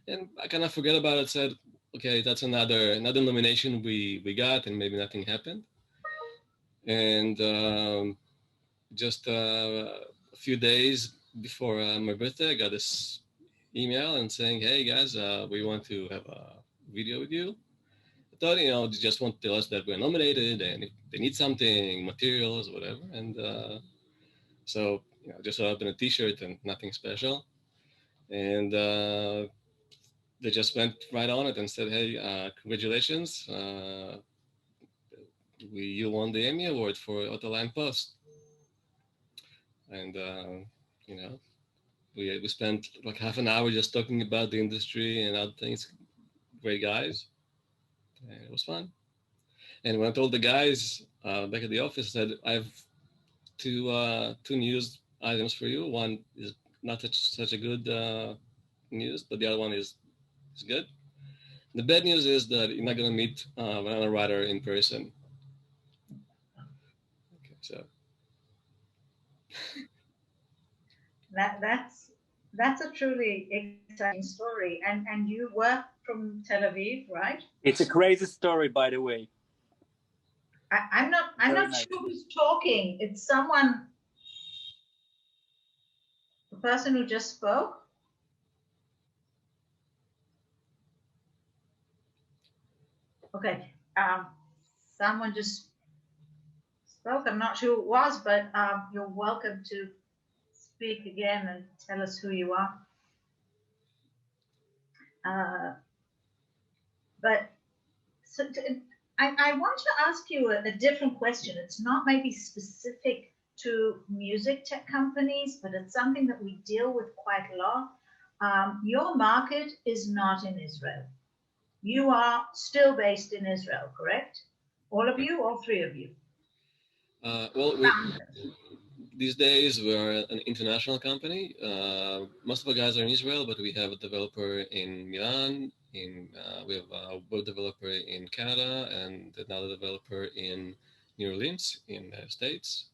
and I kind of forget about it. Said, okay, that's another nomination we got, and maybe nothing happened. And just a few days before my birthday, I got this email and saying, "Hey guys, we want to have a video with you." I thought, they just want to tell us that we're nominated and if they need something, materials, whatever. And so, just up in a t-shirt and nothing special. And they just went right on it and said, hey, congratulations. You won the Emmy Award for Autoline Post. And, you know, we spent like half an hour just talking about the industry and other things. Great guys. And it was fun. And when I told the guys back at the office, I said, I have two news items for you. One is not such a good news, but the other one is good. The bad news is that you're not going to meet another writer in person. Okay, so that's a truly exciting story. And you work from Tel Aviv, right? It's a crazy story, by the way. I'm not nice. sure who's talking. It's someone, the person who just spoke. Okay, someone just spoke. I'm not sure who it was, but you're welcome to speak again and tell us who you are. But so I want to ask you a different question. It's not maybe specific to music tech companies, but it's something that we deal with quite a lot. Your market is not in Israel. You are still based in Israel, correct? All of you, all three of you? Well, these days we're an international company. Most of our guys are in Israel, but we have a developer in Milan. We have a web developer in Canada and another developer in New Orleans in the States.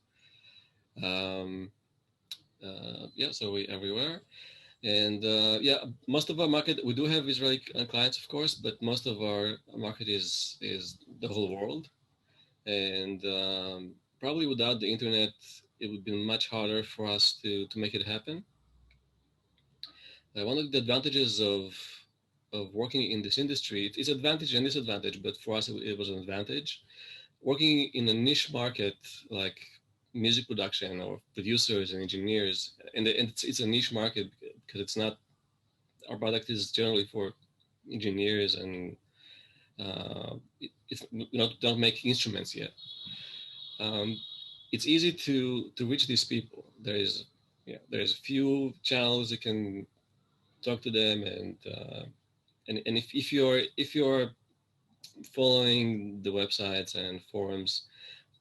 Yeah, so we're everywhere. And yeah, most of our market, we do have Israeli clients, of course, but most of our market is the whole world. And probably without the internet, it would be much harder for us to make it happen. One of the advantages of working in this industry, it's advantage and disadvantage, but for us it was an advantage. Working in a niche market like music production or producers and engineers, and it's a niche market because it's not, our product is generally for engineers and don't make instruments yet. It's easy to reach these people. There's a few channels you can talk to them, and if you're following the websites and forums,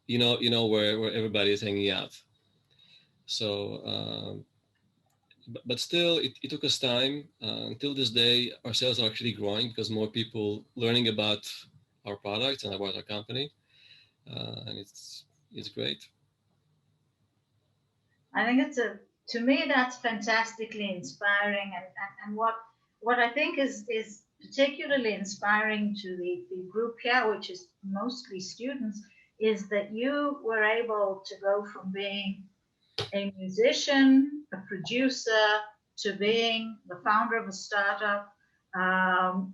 you know where everybody is hanging out. So, but still, it took us time. Until this day, our sales are actually growing because more people learning about our products and about our company, and it's great. I think to me, that's fantastically inspiring, and what I think is particularly inspiring to the group here, which is mostly students, is that you were able to go from being a musician, a producer, to being the founder of a startup.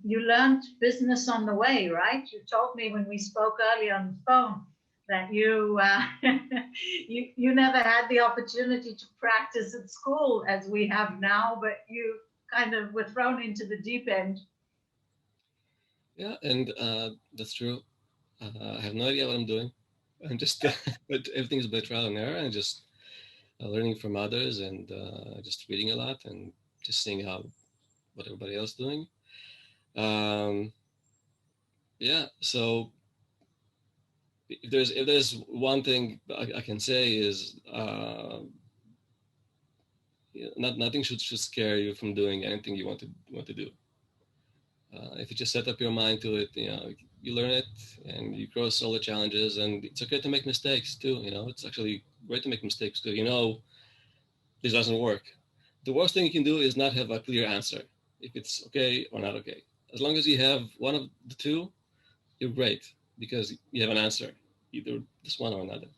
You learned business on the way, right? You told me when we spoke earlier on the phone that you you never had the opportunity to practice at school as we have now, but you kind of were thrown into the deep end. Yeah, and that's true. I have no idea what I'm doing. I'm just, but everything's by trial and error, and just learning from others, and just reading a lot, and just seeing what everybody else is doing. Yeah, so if there's one thing I can say is nothing should scare you from doing anything you want to do. If you just set up your mind to it, you learn it and you cross all the challenges, and it's okay to make mistakes too. It's actually great to make mistakes too. This doesn't work. The worst thing you can do is not have a clear answer if it's okay or not okay. As long as you have one of the two, you're great because you have an answer, either this one or another.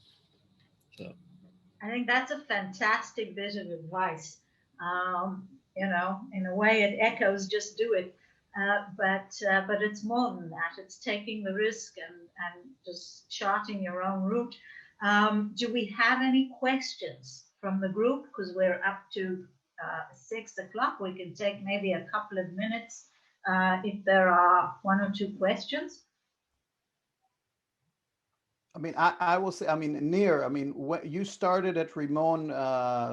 So I think that's a fantastic bit of advice. In a way, it echoes just do it. But it's more than that. It's taking the risk and just charting your own route. Do we have any questions from the group? Because we're up to 6 o'clock. We can take maybe a couple of minutes if there are one or two questions. I mean, I will say, I mean, Nir, I mean, when you started at Rimon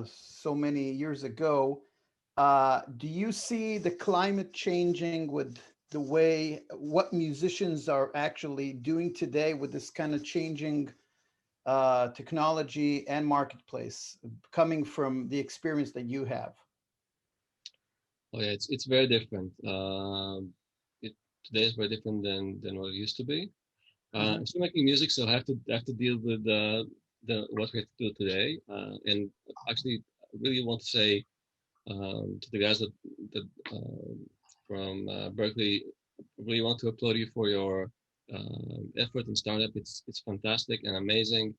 so many years ago, do you see the climate changing with the way what musicians are actually doing today with this kind of changing technology and marketplace coming from the experience that you have? Oh yeah, it's very different. Today is very different than what it used to be. I'm still making music, so I have to deal with the what we have to do today. And actually, I really want to say to the guys that from Berklee, really want to applaud you for your effort and startup. It's fantastic and amazing,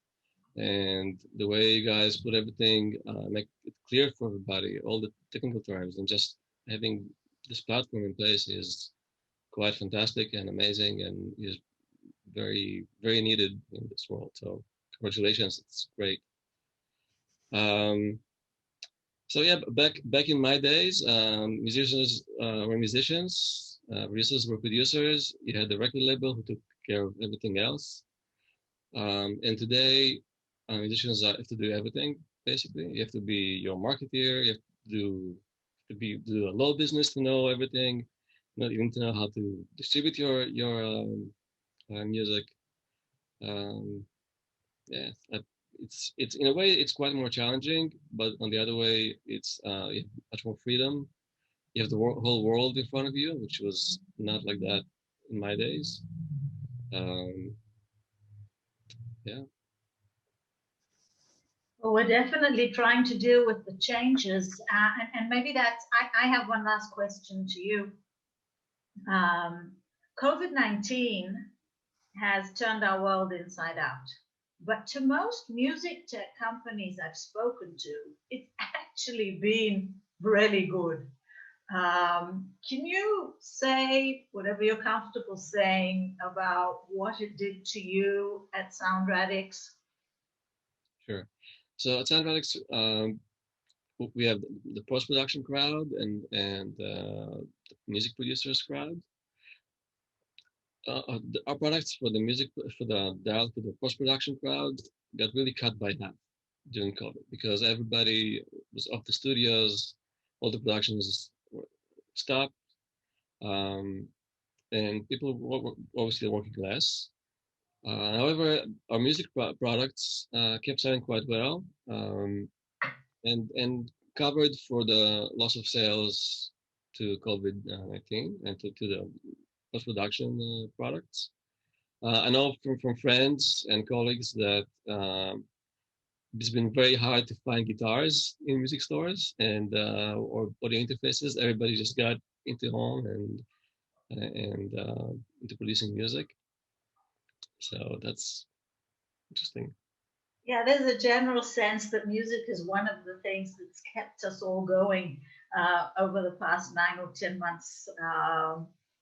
and the way you guys put everything, make it clear for everybody, all the technical terms, and just having this platform in place is quite fantastic and amazing, and is very needed in this world. So congratulations, it's great. So yeah, back in my days, musicians were musicians, producers were producers. You had the record label who took care of everything else. And today, musicians have to do everything. Basically, you have to be your marketeer. You have do a law business to know everything. Not even to know how to distribute your music. Yeah, it's in a way it's quite more challenging, but on the other way, it's you have much more freedom. You have the whole world in front of you, which was not like that in my days. Yeah. Well, we're definitely trying to deal with the changes, and maybe that's. I have one last question to you. COVID-19 has turned our world inside out. But to most music tech companies I've spoken to, it's actually been really good. Can you say whatever you're comfortable saying about what it did to you at SoundRadix? Sure. So at SoundRadix, we have the post-production crowd and the music producers crowd. Our products for the music, for the post-production crowd got really cut by half during COVID because everybody was off the studios, all the productions were stopped, and people were obviously working less. However, our music products kept selling quite well, and covered for the loss of sales to COVID-19 and to the post-production products. I know from friends and colleagues that it's been very hard to find guitars in music stores and or audio interfaces. Everybody just got into home and into producing music. So that's interesting. Yeah, there's a general sense that music is one of the things that's kept us all going over the past 9 or 10 months.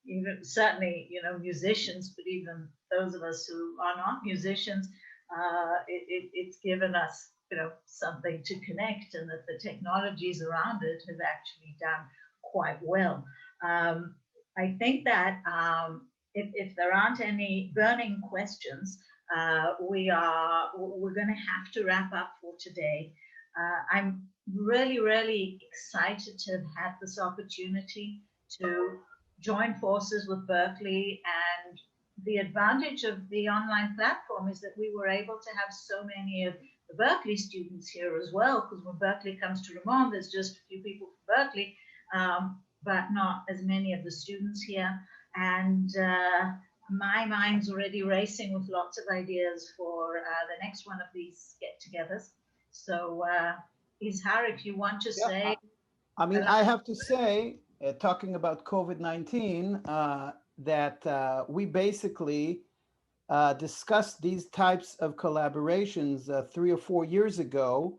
Even certainly, musicians, but even those of us who are not musicians, it's given us, something to connect, and that the technologies around it have actually done quite well. I think that if there aren't any burning questions, we're going to have to wrap up for today. I'm really excited to have had this opportunity to join forces with Berklee, and the advantage of the online platform is that we were able to have so many of the Berklee students here as well, because when Berklee comes to Rimon, there's just a few people from Berklee, but not as many of the students here. And my mind's already racing with lots of ideas for the next one of these get-togethers. So, Izhar, if you want to say. I mean, I have to say, talking about COVID-19, that we basically discussed these types of collaborations 3 or 4 years ago.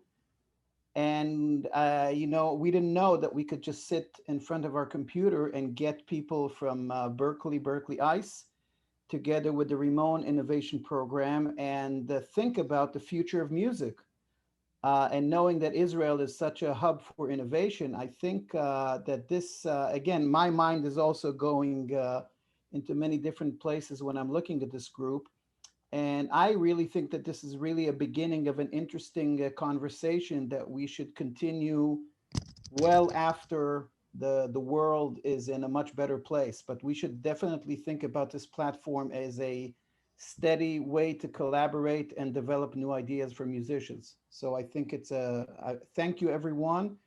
And, we didn't know that we could just sit in front of our computer and get people from Berklee ICE, together with the Rimon Innovation Program, and think about the future of music. And knowing that Israel is such a hub for innovation, I think that this, again, my mind is also going into many different places when I'm looking at this group. And I really think that this is really a beginning of an interesting conversation that we should continue well after the world is in a much better place. But we should definitely think about this platform as a steady way to collaborate and develop new ideas for musicians. So I think it's thank you, everyone.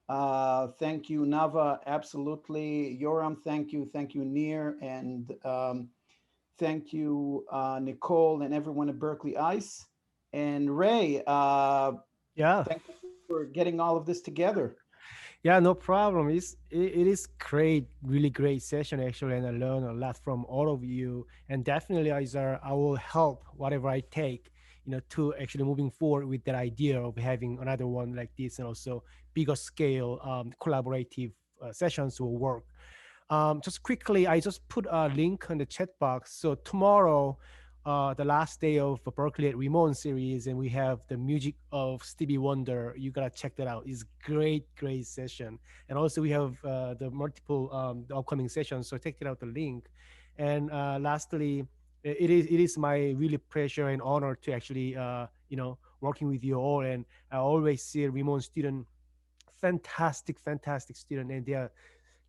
Thank you, Nava, absolutely. Yoram, thank you. Thank you, Nir. And thank you, Nicole, and everyone at Berkeley ICE. And Ray, yeah, thank you for getting all of this together. Yeah, no problem. It is great, really great session actually, and I learned a lot from all of you. And definitely, Isar, I will help whatever I take, to actually moving forward with that idea of having another one like this, and also bigger scale collaborative sessions will work. Just quickly, I just put a link on the chat box. So tomorrow, the last day of the Berklee at Rimon series, and we have the music of Stevie Wonder. You gotta check that out. It's great session. And also we have the multiple the upcoming sessions. So check it out, the link. And lastly, it is my really pleasure and honor to actually working with you all. And I always see a Rimon student, fantastic student, and they are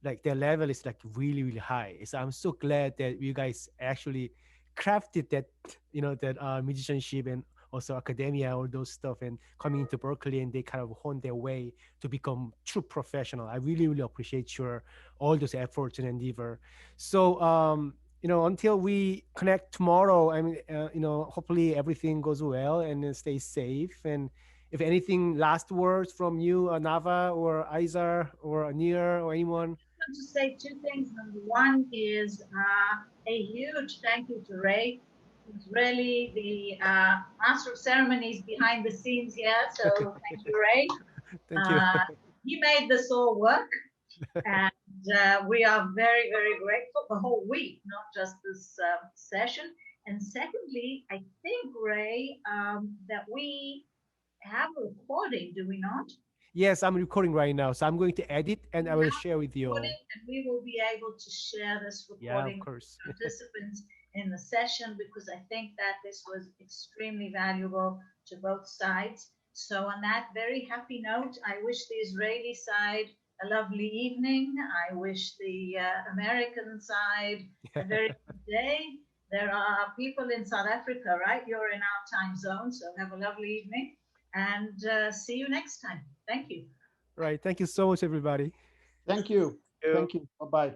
like their level is like really high. So I'm so glad that you guys actually crafted that that musicianship and also academia, all those stuff, and coming into Berkeley, and they kind of hone their way to become true professional. I really appreciate your all those efforts and endeavor. So until we connect tomorrow, I mean hopefully everything goes well and stay safe. And if anything, last words from you, Nava or Izar or Nir or anyone? I want to say two things. Number one is a huge thank you to Ray, who's really the master of ceremonies behind the scenes here. So thank you, Ray. Thank you. He made this all work. And we are very grateful the whole week, not just this session. And secondly, I think, Ray, that we have a recording, do we not? Yes, I'm recording right now, so I'm going to edit and I will share with you all. And we will be able to share this recording of course. with participants in the session, because I think that this was extremely valuable to both sides. So on that very happy note, I wish the Israeli side a lovely evening. I wish the American side a very good day. There are people in South Africa, right? You're in our time zone, so have a lovely evening. And see you next time. Thank you. Right. Thank you so much, everybody. Thank you. Thank you. Bye-bye.